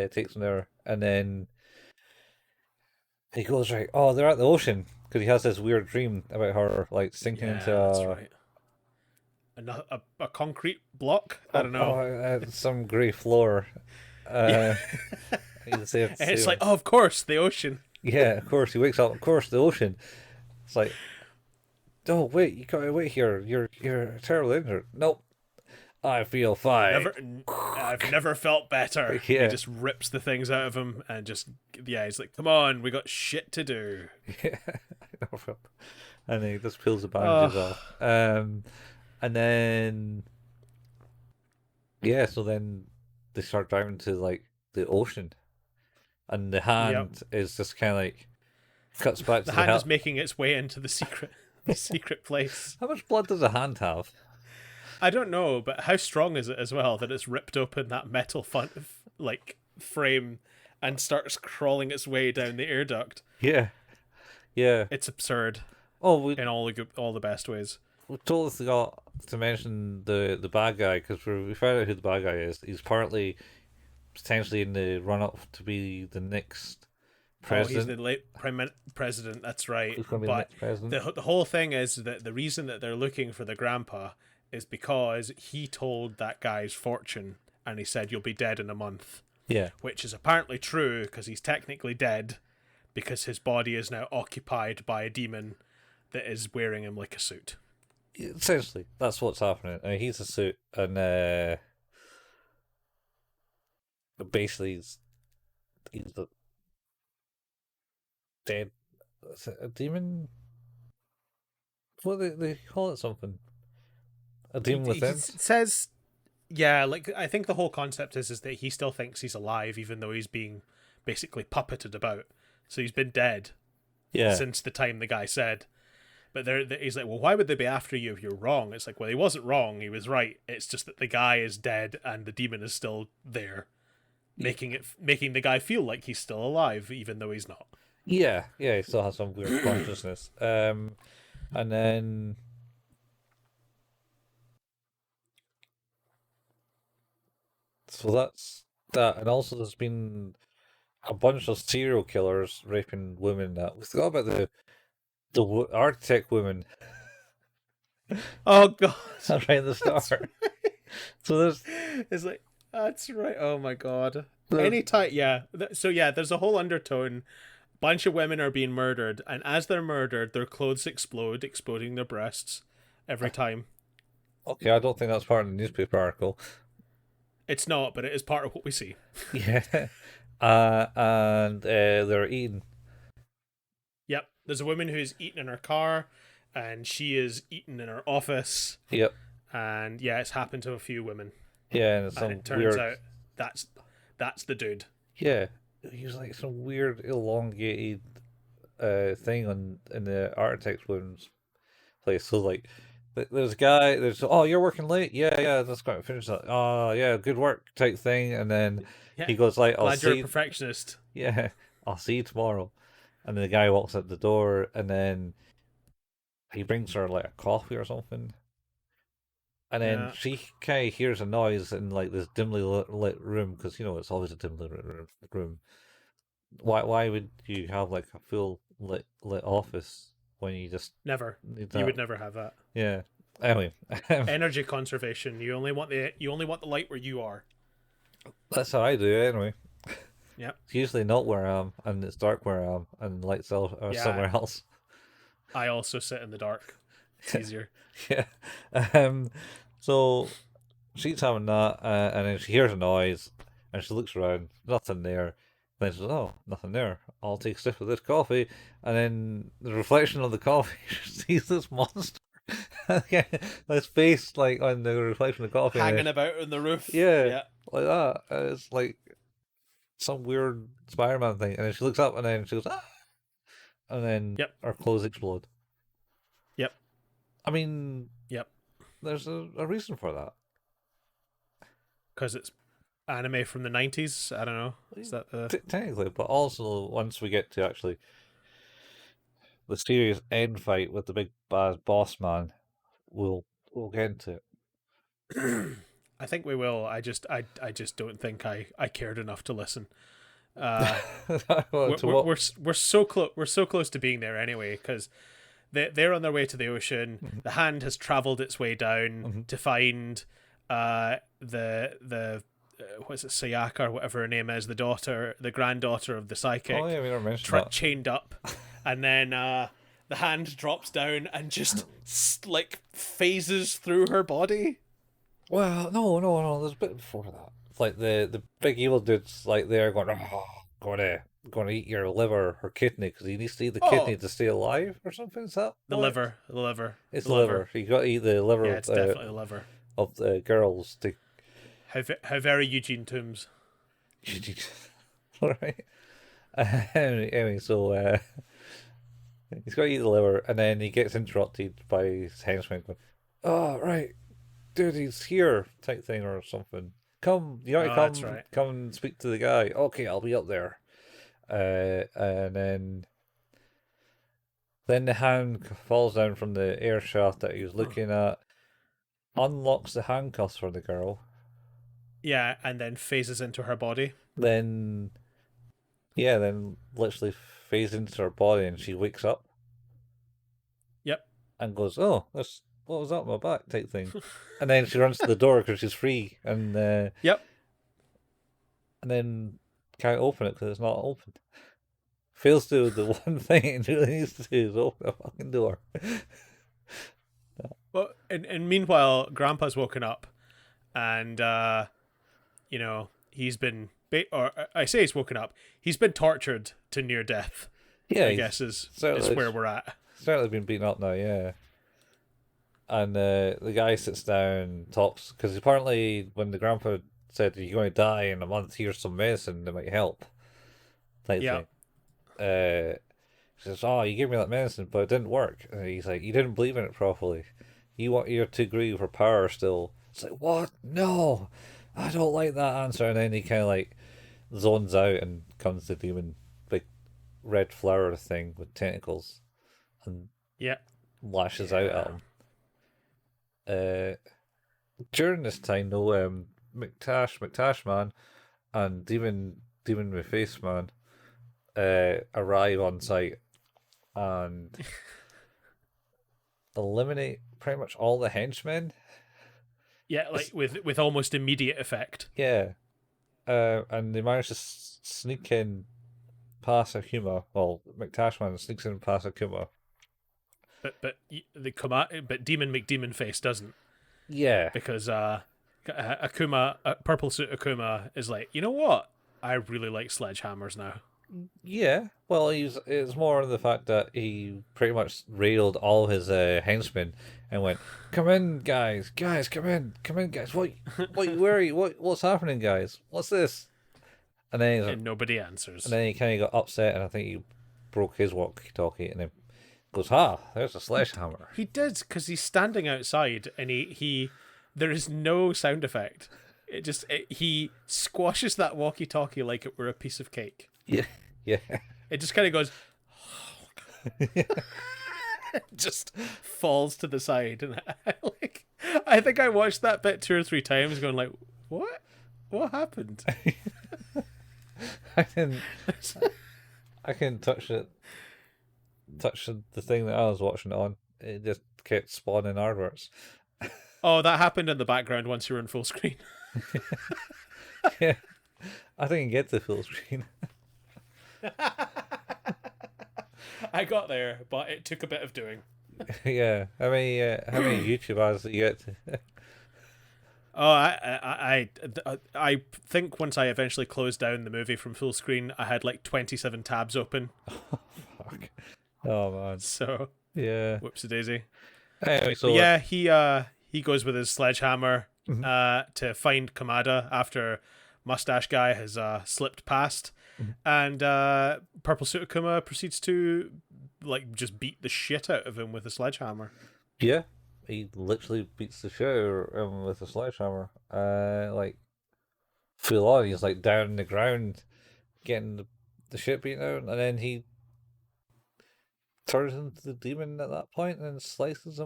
takes him there, and then he goes right. Oh, they're at the ocean because he has this weird dream about her like sinking Yeah, into that's right. A concrete block. I don't know. some grey floor. Yeah. You say it, And it's like, oh, of course, the ocean. yeah, of course. He wakes up. Of course, the ocean. It's like, oh wait, you gotta wait here. You're terribly injured. Nope, I feel fine. I've never felt better. Yeah. He just rips the things out of him and just, yeah, he's like, come on, we got shit to do. Yeah, and he just peels the bandages off. And then yeah, so then they start driving to like the ocean, and the hand is just kind of like cuts back The to hand is making its way into the secret place. How much blood does a hand have? I don't know, but how strong is it as well that it's ripped open that metal frame and starts crawling its way down the air duct? Yeah, yeah. It's absurd. Oh, in all the best ways. We totally forgot to mention the bad guy because we found out who the bad guy is. He's partly potentially in the run up to be the next president. Oh, he's the late president. That's right. Who's going to be the next president? The whole thing is that the reason that they're looking for the grandpa is because he told that guy's fortune and he said you'll be dead in a month. Yeah, which is apparently true because he's technically dead because his body is now occupied by a demon that is wearing him like a suit. essentially that's what's happening. I mean, he's a suit, and basically he's the dead. Is it a demon? What they call it something? A demon within. It says, yeah, like I think the whole concept is that he still thinks he's alive even though he's being basically puppeted about. So he's been dead since the time the guy said. But he's like, well, why would they be after you if you're wrong? It's like, well, he wasn't wrong. He was right. It's just that the guy is dead and the demon is still there, making the guy feel like he's still alive even though he's not. Yeah, he still has some weird consciousness. And then so that's that, and also there's been a bunch of serial killers raping women. That we forgot about The architect woman. Oh god. That's right at the start. So there's It's like that's right. Oh my god. the Anytime, yeah. So yeah, there's a whole undertone. Bunch of women are being murdered, and as they're murdered, their clothes explode, exploding their breasts every time. okay. I don't think that's part of the newspaper article. It's not, but it is part of what we see. Yeah, and they're eating. Yep. There's a woman who's eating in her car, and she is eating in her office. Yep. And yeah, it's happened to a few women. Yeah, and it's And some it turns weird. out that's the dude. Yeah, he was like some weird elongated thing on in the architect's woman's place. So like, there's a guy. There's you're working late. Yeah, yeah. That's quite finish that. Oh yeah, good work type thing. And then Yeah. he goes like, "I'll Glad you're a see." perfectionist. Yeah, I'll see you tomorrow. And then the guy walks out the door, and then he brings her like a coffee or something. And then Yeah. she kind of hears a noise in like this dimly lit room because it's always a dimly lit room. Why would you have like a full lit office when you just Never. need You that? would never have that. Yeah. Anyway, Energy conservation. You only want the light where you are. that's how I do it anyway. Yep. It's usually not where I am, and it's dark where I am, and lights are Yeah. somewhere else. I also sit in the dark. It's easier. Yeah. Um. So she's having that, and then she hears a noise, and she looks around. Nothing there. Then she says, "Oh, nothing there. I'll take a sip of this coffee." And then the reflection of the coffee, she sees this monster. His face like on the reflection of the coffee. Hanging about on the roof. Yeah, like that. It's like some weird Spider-Man thing. And then she looks up, and then she goes, "Ah!" And then Yep. her clothes explode. Yep. I mean, Yep. there's a reason for that. Because it's anime from the 90s. I don't know. Is that the... Technically, but also once we get to actually the serious end fight with the big bad boss man, we'll get into it. I think we will. I just don't think I cared enough to listen. We're so close. We're so close to being there anyway, because they're on their way to the ocean. The hand has traveled its way down to find the what's it, Sayaka or whatever her name is, the granddaughter of the psychic. Oh yeah, we never mentioned that. Chained up, and then the hand drops down and just like phases through her body. Well, no. There's a bit before that. It's like the big evil dude's like there going, "Oh, gonna eat your liver or kidney because he needs to eat the kidney to stay alive or something." Is that the liver? It's the liver. You got to eat the liver. Yeah, it's definitely the liver of the girls to. How very Eugene Toombs. All right. Anyway, so he's got to eat the liver, and then he gets interrupted by his henchman going, "Oh, right, dude, he's here," type thing or something. Come, you want to come? That's right. Come and speak to the guy. Okay, I'll be up there. And then the hand falls down from the air shaft that he was looking at, unlocks the handcuffs for the girl. Yeah, and then phases into her body. Then literally phases into her body, and she wakes up. Yep. And goes, "Oh, what was that on my back?" type thing. And then she runs to the door because she's free, and yep. And then can't open it because it's not open. Fails to do the one thing it really needs to do is open a fucking door. Well, and meanwhile, Grandpa's woken up, and he's been I say he's woken up. He's been tortured to near death. Yeah, I guess is where we're at. Certainly been beaten up now. Yeah. And the guy sits down, talks, because apparently when the grandpa said you're going to die in a month, here's some medicine that might help. Type thing. He says, "Oh, you gave me that medicine, but it didn't work." And he's like, "You didn't believe in it properly. You're too greedy for power still." It's like, "What? No, I don't like that answer." And then he kind of like zones out and comes the demon, big red flower thing with tentacles, and lashes out at him. During this time, though, McTash man, and Demon with Face man arrive on site, and eliminate pretty much all the henchmen. Yeah, like with almost immediate effect. Yeah, and they managed to sneak in past Akuma. Well, McTashman sneaks in past Akuma. But Demon McDemon Face doesn't, Yeah, because Akuma, Purple Suit Akuma is like, you know what? I really like sledgehammers now. yeah. Well, it's more the fact that he pretty much railed all his henchmen and went, "Come in, guys, come in, guys. Where are you? What's happening, guys? What's this?" And then And nobody answers. and then he kind of got upset, and I think he broke his walkie-talkie, and then goes, "Ah, there's a sledgehammer." He did, because he's standing outside and he there is no sound effect. He squashes that walkie-talkie like it were a piece of cake. Yeah, yeah. It just kind of goes, just falls to the side, and I think I watched that bit 2 or 3 times, going like, what happened? I can touch it. Touch the thing that I was watching it on. It just kept spawning artworks. Oh, that happened in the background once you were in full screen. Yeah, I didn't get the full screen. I got there, but it took a bit of doing. Yeah, how many YouTube ads that you get? Oh, I think once I eventually closed down the movie from full screen, I had like 27 tabs open. Fuck. Oh man. So Yeah. whoopsie daisy. Anyway, so But yeah, he goes with his sledgehammer to find Kamada after Mustache Guy has slipped past, and Purple Suit Akuma proceeds to like just beat the shit out of him with a sledgehammer. yeah, he literally beats the shit out of him with a sledgehammer. Like full on, he's like down on the ground, getting the shit beaten out, and then he turns into the demon at that point and slices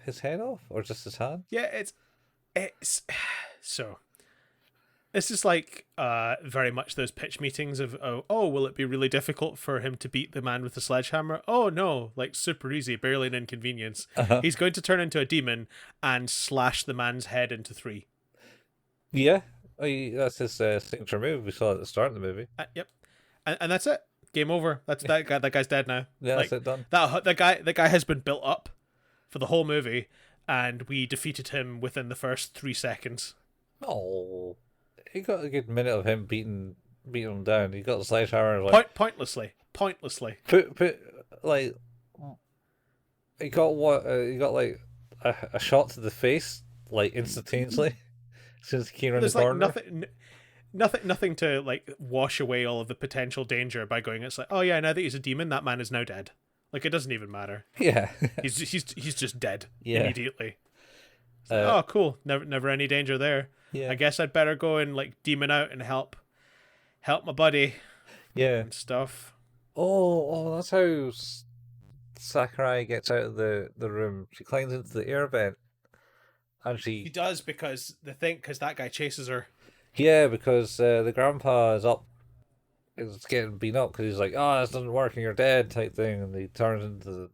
his head off, or just his hand. Yeah, it's so. This is like very much those pitch meetings of will it be really difficult for him to beat the man with the sledgehammer? Oh no, like super easy, barely an inconvenience. He's going to turn into a demon and slash the man's head into 3. Yeah, that's his signature move. We saw at the start of the movie. Yep, and that's it. Game over. That's that guy. That guy's dead now. Yeah, that's it done. That guy has been built up for the whole movie, and we defeated him within the first 3 seconds. Oh, he got a good minute of him beating him down. He got the sledgehammer like Pointlessly. put like he got what he got like a shot to the face like instantaneously since he came around There's the like corner. nothing to like wash away all of the potential danger by going. It's like, oh yeah, now that he's a demon, that man is now dead. Like it doesn't even matter. Yeah, He's just dead Yeah. immediately. Oh cool, never any danger there. yeah, I guess I'd better go and like demon out and help my buddy yeah. and stuff. Oh, that's how Sakurai gets out of the room. She climbs into the air vent, and He she does because that guy chases her. yeah, because the grandpa is getting beaten up because he's like, "Oh, this doesn't work and you're dead," type thing, and he turns into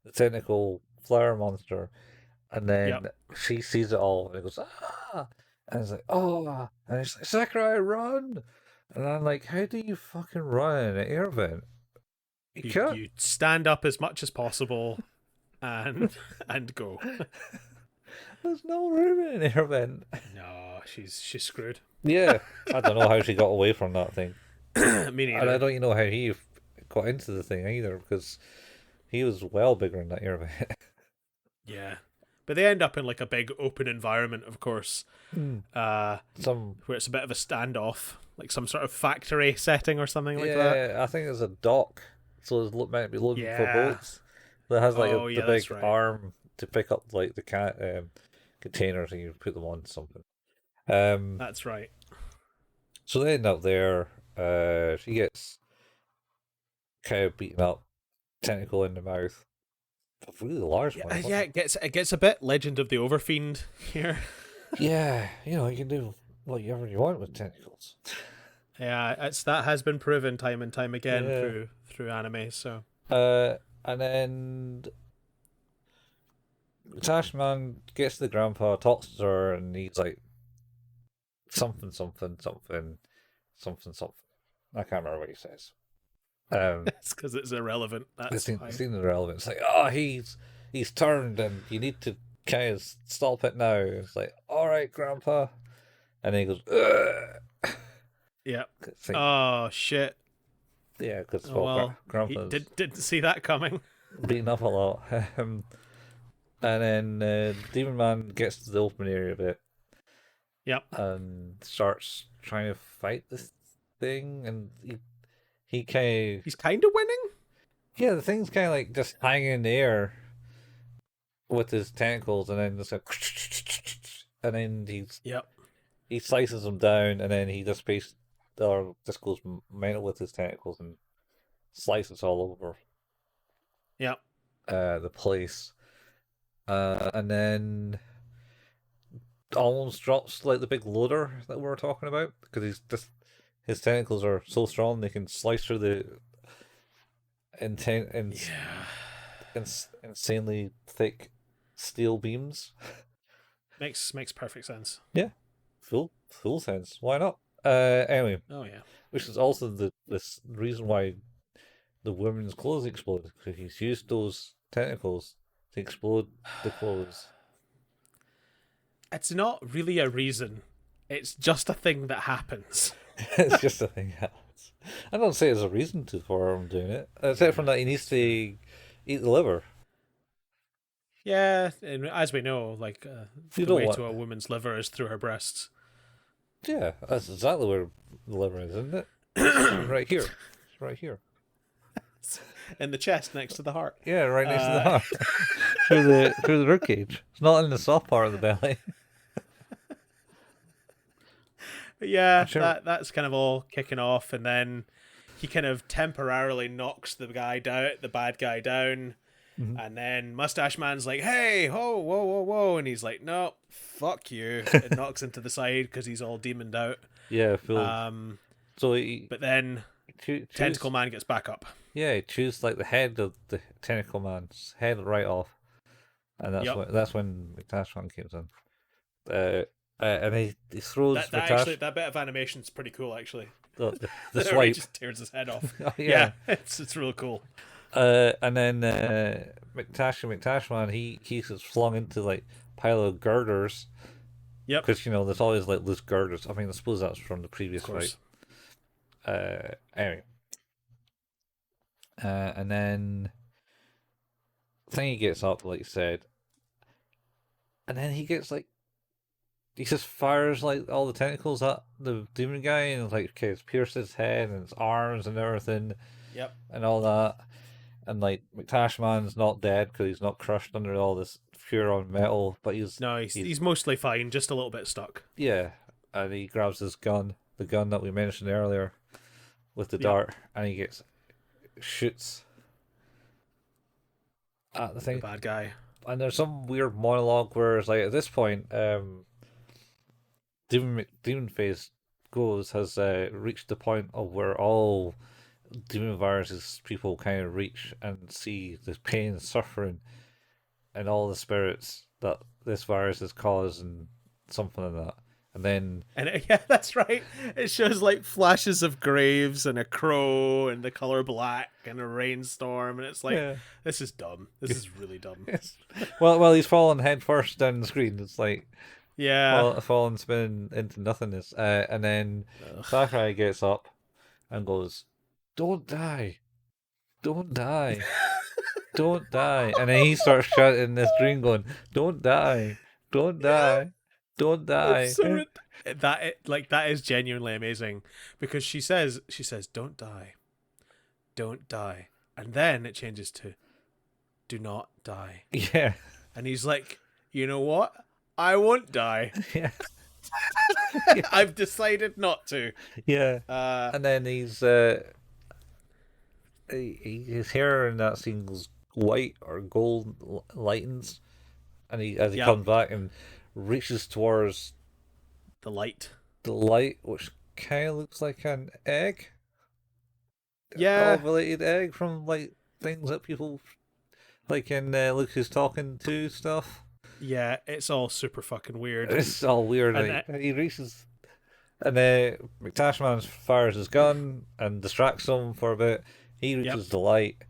the tentacle flower monster, and then Yep. she sees it all and it goes, "Ah," and it's like, "Oh," and it's like, "Sakurai, run!" And I'm like, "How do you fucking run in an air vent? You can't." You stand up as much as possible and go. There's no room in an air vent. No, she's screwed. Yeah, I don't know how she got away from that thing. Me And I neither. don't even know how he got into the thing either, because he was well bigger in that air vent. Yeah. But they end up in like a big open environment, of course, Some where it's a bit of a standoff, like some sort of factory setting or something like that. yeah, I think there's a dock, so it's might be looking for Yeah. boats. That has like Oh, the yeah, that's big right. arm to pick up like the containers and you put them on something. That's right. So they end up there. She gets kind of beaten up, tentacle in the mouth. A really large one. wasn't Yeah, it? it gets a bit Legend of the Overfiend here. Yeah, you can do whatever you want with tentacles. Yeah, that has been proven time and time again Yeah. through anime. So And then Tash man gets to the grandpa, talks to her, and he's like, something, something, something, something, something. I can't remember what he says. It's because it's irrelevant. That's It's why. seen the relevance. It's like, oh, he's turned, and you need to kind of stop it now. It's like, all right, grandpa, and then he goes, ugh. Yeah. It's like, Oh shit. yeah, because Oh well. He grandpa's didn't see that coming. beaten up a lot. And then Demon Man gets to the open area bit Yep. and starts trying to fight this thing, and he kind of, He's kind of winning. yeah, the thing's kind of like just hanging in the air with his tentacles, and then just like, and then Yep. he slices him down, and then he just or just goes mental with his tentacles and slices all over Yep. the place. And then almost drops like the big loader that we were talking about, because his tentacles are so strong they can slice through the insanely thick steel beams. Makes perfect sense. Yeah, full sense. Why not? Anyway, Oh yeah. which is also this reason why the women's clothes explode, because he's used those tentacles to explode the clothes. It's not really a reason. It's just a thing that happens. It's just a thing that happens. I don't say there's a reason for him doing it, except for that he needs to eat the liver. Yeah, and as we know, like You the don't way want- to a woman's liver is through her breasts. Yeah, that's exactly where the liver is, isn't it? It's right here. It's right here. In the chest next to the heart. Yeah, right next to the heart. through the rib cage. It's not in the soft part of the belly. But yeah, Sure. that's kind of all kicking off, and then he kind of temporarily knocks the bad guy down, and then Mustache Man's like, "Hey, whoa, whoa, whoa, whoa," and he's like, "No, fuck you," and knocks him to the side because he's all demoned out. Yeah, Phil. So But then Tentacle Man gets back up. Yeah, he chews like the head of the tentacle man's head right off, and that's when McTashman comes in. And he throws That bit of animation's pretty cool actually. the He swipe. just tears his head off. Oh, Yeah, it's real cool. And then McTashman, he gets flung into like pile of girders. Yep. Because there's always like loose girders. I mean, I suppose that's from the previous fight. Anyway. And then Thingy gets up, like you said, and then he gets like, he just fires like all the tentacles at the demon guy, and it's like, okay, it's pierced his head and his arms and everything. Yep. And all that, and like McTashman's not dead because he's not crushed under all this Furon metal, but he's mostly fine, just a little bit stuck. Yeah, and he grabs his gun, the gun that we mentioned earlier, with the dart, and he shoots at the thing. The bad guy. And there's some weird monologue where it's like, at this point, Demon Face has reached the point of where all demon viruses people kind of reach and see the pain and suffering and all the spirits that this virus has caused and something like that. Yeah, that's right. It shows like flashes of graves and a crow and the color black and a rainstorm, and it's like, this is dumb. This is really dumb. Yes. Well, he's fallen head first down the screen. It's like, yeah, falling spinning into nothingness. And then Sakurai gets up and goes, "Don't die, don't die, don't die." And then he starts shouting in this dream, going, "Don't die, don't die." Don't die. That is genuinely amazing, because she says, "Don't die, don't die," and then it changes to, "Do not die." Yeah. And he's like, "You know what? I won't die." Yeah. I've decided not to. Yeah. And then his hair in that scene goes white or gold, lightens, and he comes back and reaches towards the light, which kind of looks like an egg. Yeah, ovulated egg from like things that people like in Look Who's Talking To stuff. Yeah, it's all super fucking weird. It's all weird. And Like, he reaches, and McTashman fires his gun and distracts him for a bit. He reaches the light,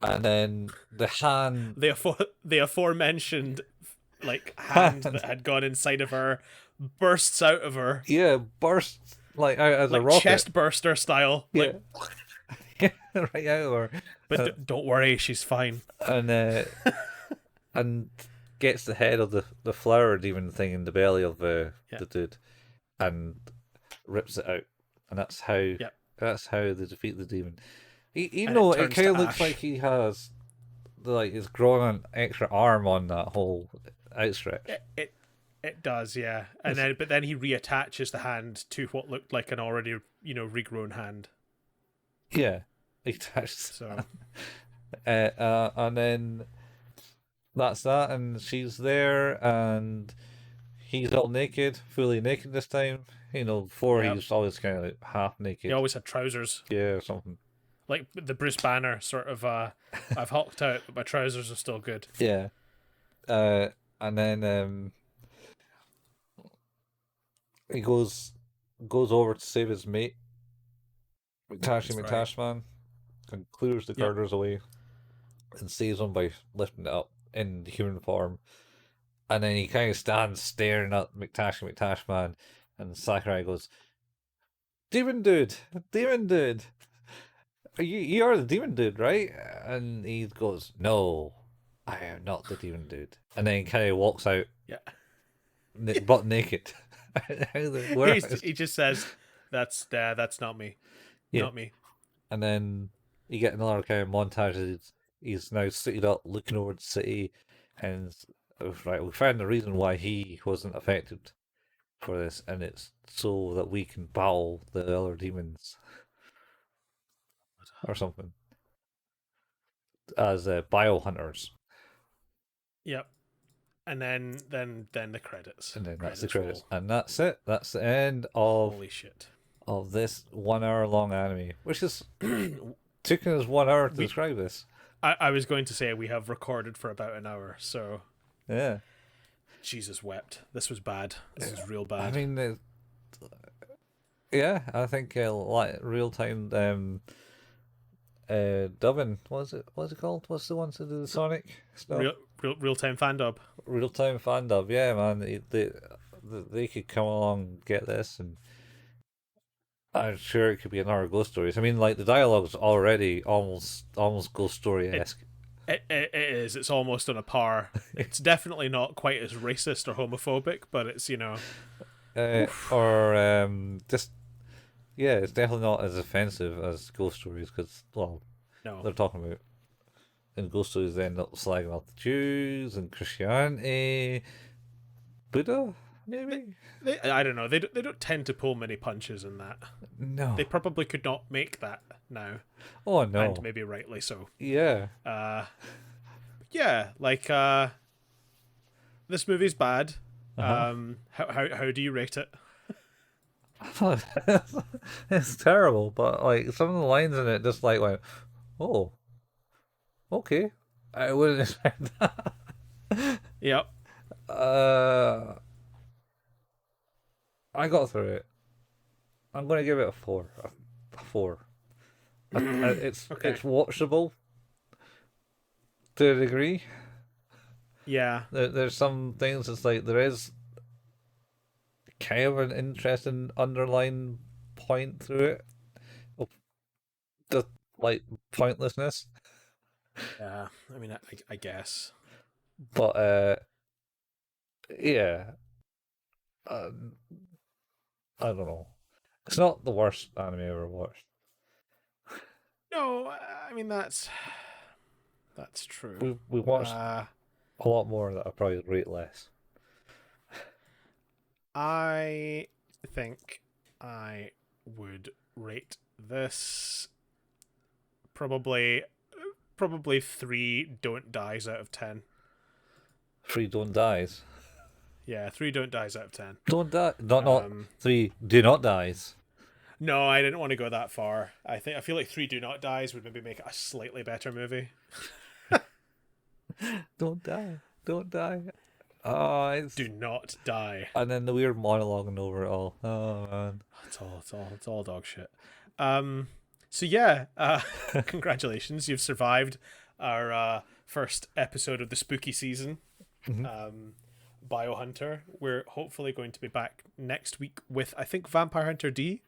and then the hand, the aforementioned like hand that had gone inside of her bursts out of her. yeah, bursts like out as like a rocket, chest burster style. yeah, Like, right out of her. but don't worry, she's fine. And gets the head of the flower demon thing in the belly of the dude, and rips it out, and that's how they defeat the demon. Even though it kind of looks like he has, like, he's growing an extra arm on that whole outstretch. It does, yeah. And then he reattaches the hand to what looked like an already regrown hand. Yeah, he touches. So, and then that's that, and she's there, and he's all naked, fully naked this time. Before he was always kind of like half naked. He always had trousers. Yeah, or something. Like the Bruce Banner sort of, I've hulked out, but my trousers are still good. Yeah. And then he goes over to save his mate, McTashman, and clears the girders away and saves him by lifting it up in human form. And then he kind of stands staring at McTashman, and Sakurai goes, "Demon dude! You are the demon dude, right?" And he goes, "No, I am not the demon dude." And then he kind of walks out, butt naked. He just says, "That's not me, not me." And then you get another kind of montage. He's now seated up, looking over the city, and right, we found the reason why he wasn't affected for this, and it's so that we can battle the other demons or something as biohunters. Yep. And then the credits. And then that's the credits. And that's it. That's the end of holy shit of this 1 hour long anime, which is taking us 1 hour to describe this. I was going to say we have recorded for about an hour, so yeah. Jesus wept. This was bad. This is real bad. I mean, I think like real time dubbing. What's it called? What's the one to do the Sonic stuff? Real time fan dub. Real time fan dub. Yeah, man. They could come along and get this, and I'm sure it could be another Ghost Stories. I mean, like the dialogue's already almost Ghost Story-esque. It is. It's almost on a par. It's definitely not quite as racist or homophobic, but it's it's definitely not as offensive as Ghost Stories because they're talking about in Ghost Stories they end up slagging off the Jews and Christianity, Buddha. Maybe I don't know. They don't tend to pull many punches in that. No, they probably could not make that now. Oh no, and maybe rightly so. Yeah. Like this movie's bad. How do you rate it? It's terrible, but like some of the lines in it just like went, oh, okay, I wouldn't expect that. Yep. I got through it. I'm going to give it a 4. A 4. It's watchable to a degree. Yeah. There's some things it's like there is kind of an interesting underlying point through it. The like pointlessness. Yeah, I mean, I guess. But yeah. I don't know. It's not the worst anime I ever watched. No, I mean that's true. We watched a lot more that I probably rate less. I think I would rate this probably 3 don't dies out of 10. 3 don't dies. Yeah, 3 don't dies out of 10. Don't die. Not 3 do not dies. No, I didn't want to go that far. I feel like 3 do not dies would maybe make it a slightly better movie. Don't die. Don't die. Oh, Do not die. and then the weird monologuing over it all. Oh man. It's all dog shit. So yeah, congratulations, you've survived our first episode of the spooky season. Mhm. Biohunter. We're hopefully going to be back next week with, I think, Vampire Hunter D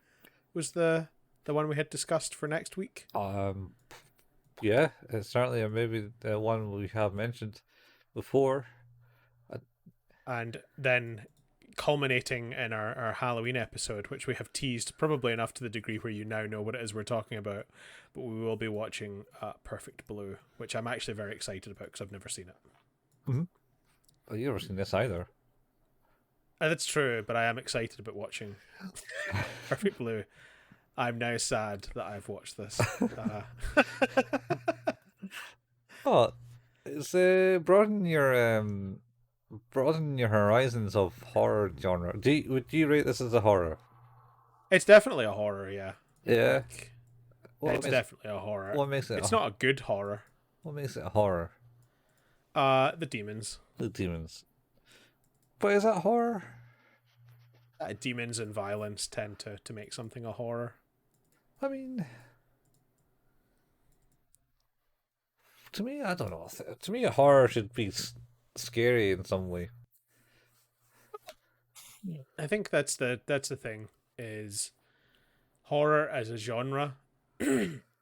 was the one we had discussed for next week. Yeah, it's certainly maybe the one we have mentioned before. And then culminating in our Halloween episode, which we have teased probably enough to the degree where you now know what it is we're talking about, but we will be watching Perfect Blue, which I'm actually very excited about because I've never seen it. Mm-hmm. Oh, you've never seen this either. That's true, but I am excited about watching Perfect Blue. I'm now sad that I've watched this. Oh, it's broaden your horizons of horror genre. Would you rate this as a horror? It's definitely a horror, yeah. Yeah. It's definitely a horror. What makes it? It's not a good horror. What makes it a horror? The demons. The demons. But is that horror? Demons and violence tend to make something a horror. I mean, to me, I don't know. To me, a horror should be scary in some way. I think that's the thing, is horror as a genre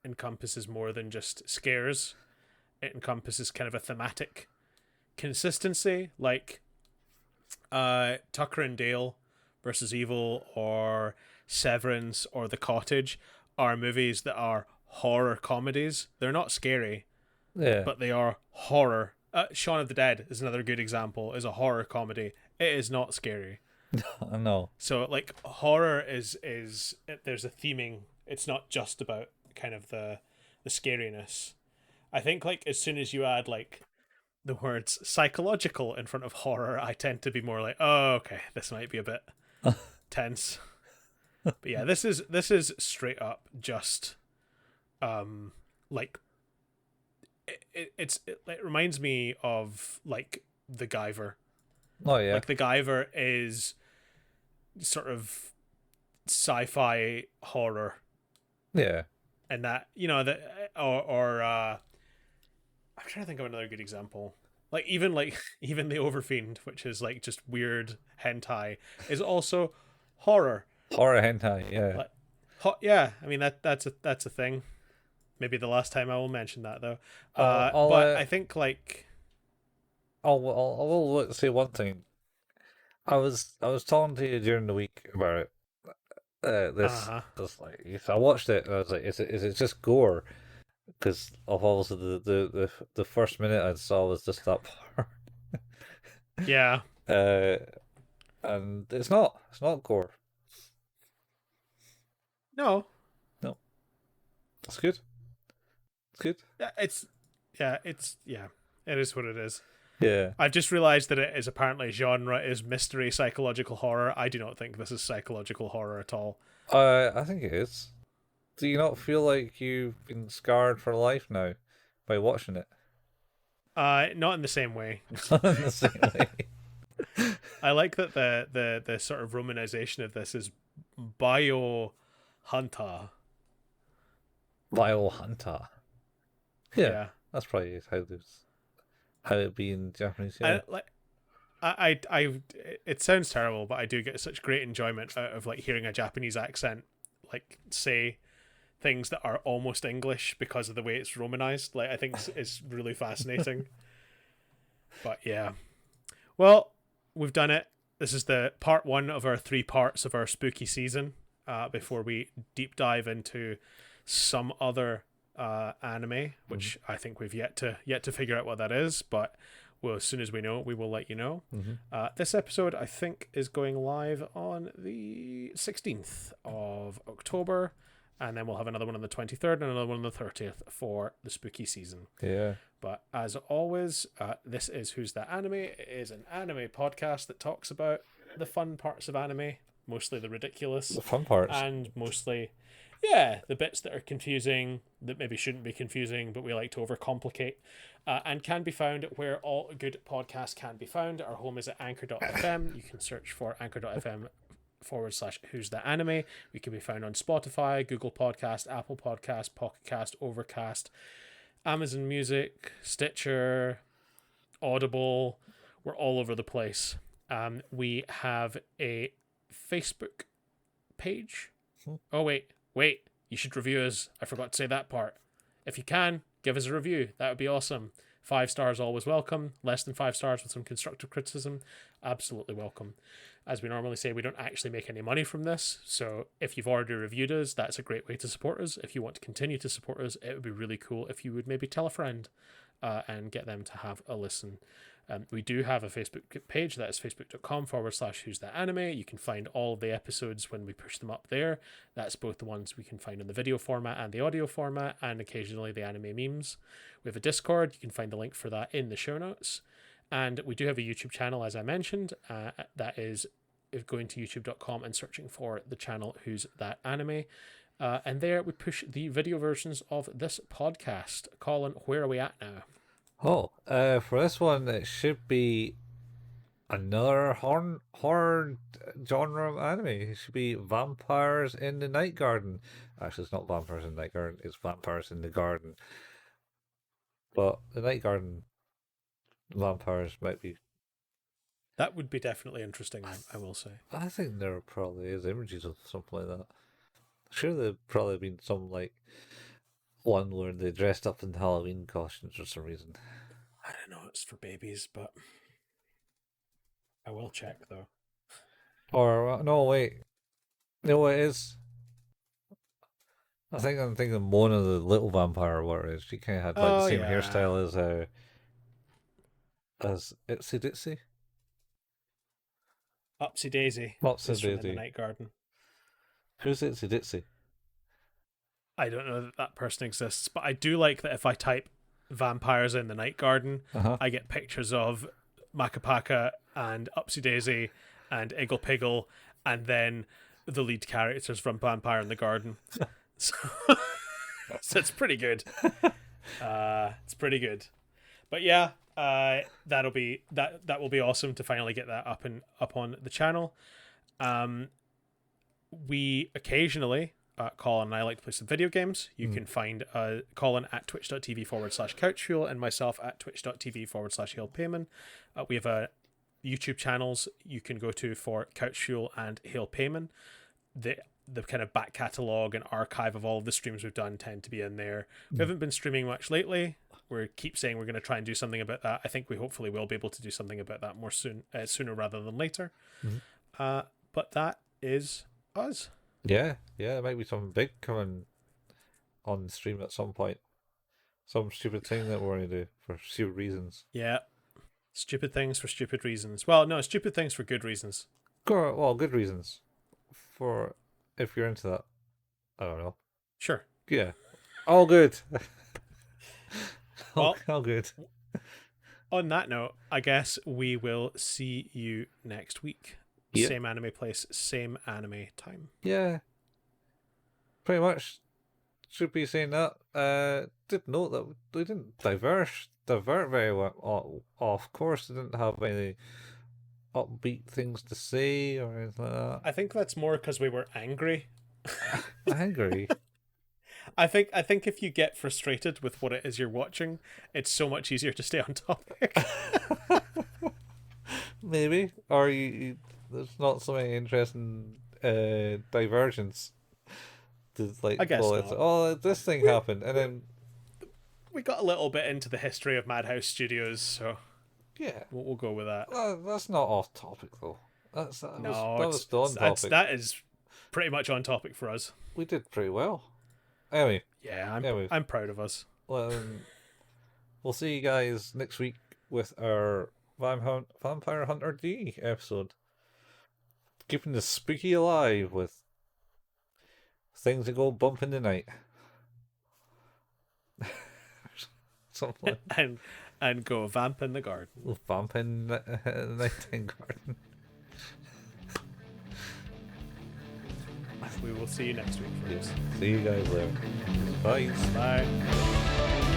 encompasses more than just scares. It encompasses kind of a thematic consistency, like Tucker and Dale versus Evil or Severance or The Cottage are movies that are horror comedies. They're not scary, Yeah. but they are horror. Shaun of the Dead is another good example, is a horror comedy. It is not scary. I know. So like horror is there's a theming. It's not just about kind of the scariness. I think like as soon as you add like the words psychological in front of horror, I tend to be more like, oh, okay, this might be a bit tense. But yeah, this is straight up just like it reminds me of like The Guyver. Oh yeah. Like The Guyver is sort of sci-fi horror. Yeah. And that, you know, that or I'm trying to think of another good example. Like even The Overfiend, which is like just weird hentai, is also horror. Horror hentai. Yeah. Like, yeah, I mean that's a thing. Maybe the last time I will mention that though. But I think like I will say one thing. I was talking to you during the week about it. This like I watched it and I was like, is it just gore? Because of also the first minute I saw was just that part. yeah. And it's not gore. No. It's good. It's good. Yeah, it is what it is. Yeah. I've just realized that it is apparently genre is mystery psychological horror. I do not think this is psychological horror at all. I think it is. Do you not feel like you've been scarred for life now by watching it? Not in the same way. Not in the same way. I like that the sort of romanization of this is Biohunter. Biohunter. Yeah, that's probably how it'd be in Japanese. Yeah. I it sounds terrible, but I do get such great enjoyment out of like hearing a Japanese accent like say things that are almost English because of the way it's romanized. Like I think it's really fascinating. But yeah, well, we've done it. This is the part 1 of our 3 parts of our spooky season. Before we deep dive into some other anime, which I think we've yet to figure out what that is, but well, as soon as we know, we will let you know. This episode, I think, is going live on the 16th of October, and then we'll have another one on the 23rd and another one on the 30th for the spooky season. Yeah. But as always, this is Who's That Anime? It is an anime podcast that talks about the fun parts of anime, mostly the ridiculous. The fun parts. And mostly Yeah, the bits that are confusing, that maybe shouldn't be confusing, but we like to overcomplicate, and can be found where all good podcasts can be found. Our home is at anchor.fm. You can search for anchor.fm/, who's that anime. We can be found on Spotify, Google Podcast, Apple Podcast, Pocket Cast, Overcast, Amazon Music, Stitcher, Audible. We're all over the place. We have a Facebook page. Oh, wait. You should review us. I forgot to say that part. If you can, give us a review. That would be awesome. 5 stars always welcome. Less than 5 stars with some constructive criticism, absolutely welcome. As we normally say, we don't actually make any money from this. So if you've already reviewed us, that's a great way to support us. If you want to continue to support us, it would be really cool if you would maybe tell a friend and get them to have a listen. We do have a Facebook page. That is facebook.com/who's that anime. You can find all of the episodes when we push them up there. That's both the ones we can find in the video format and the audio format, and occasionally the anime memes. We have a Discord. You can find the link for that in the show notes. And we do have a YouTube channel, as I mentioned. That is going to youtube.com and searching for the channel Who's That Anime. And there we push the video versions of this podcast. Colin, where are we at now? Oh, for this one, it should be another horror genre of anime. It should be Vampires in the Night Garden. Actually, it's not Vampires in the Night Garden, it's Vampires in the Garden. But the Night Garden vampires might be. That would be definitely interesting, I will say. I think there probably is images of something like that. Sure, there've probably been some, like, one where they dressed up in Halloween costumes for some reason. I don't know, it's for babies, but I will check, though. Or, no, wait. No, it is. I think I'm thinking Mona the Little Vampire, what it is. She kind of had like the same hairstyle as Itsy Ditsy. Upsy Daisy. Upsy Daisy. Daisy. The Night Garden. Who's Itsy Ditsy? I don't know that person exists, but I do like that if I type vampires in the Night Garden, I get pictures of Makapaka and Upsy Daisy and Iggle Piggle, and then the lead characters from Vampire in the Garden. So it's pretty good. It's pretty good. But yeah, that will be awesome to finally get that up on the channel. We occasionally, Colin and I like to play some video games. You can find Colin at twitch.tv/couchfuel and myself at twitch.tv/hailpayman. We have YouTube channels you can go to for Couchfuel and Hail Payman. The kind of back catalogue and archive of all of the streams we've done tend to be in there. We haven't been streaming much lately. We keep saying we're going to try and do something about that. I think we hopefully will be able to do something about that more sooner rather than later. But that is us. Yeah, there might be something big coming on the stream at some point. Some stupid thing that we're going to do for stupid reasons. Yeah. Stupid things for stupid reasons. Well, no, stupid things for good reasons. Well, good reasons. For if you're into that. I don't know. Sure. Yeah. All good. Well, all good. On that note, I guess we will see you next week. Yep. Same anime place, same anime time. Yeah. Pretty much should be saying that. Did note that we didn't divert very well. Of course, they didn't have any upbeat things to say or anything like that. I think that's more because we were angry. Angry? I think if you get frustrated with what it is you're watching, it's so much easier to stay on topic. Maybe. Or you there's not so many interesting divergence. Like, I guess not. This thing happened, and then we got a little bit into the history of Madhouse Studios, so yeah, we'll go with that. That's not off topic though. That was on topic. That is pretty much on topic for us. We did pretty well. Anyway, yeah, I'm proud of us. Well, we'll see you guys next week with our Vampire Hunter D episode. Keeping the spooky alive with things that go bump in the night. Something like and go vamp in the garden. Vamp in the nighttime garden. we will see you next week, folks. See you guys later. Bye. Bye.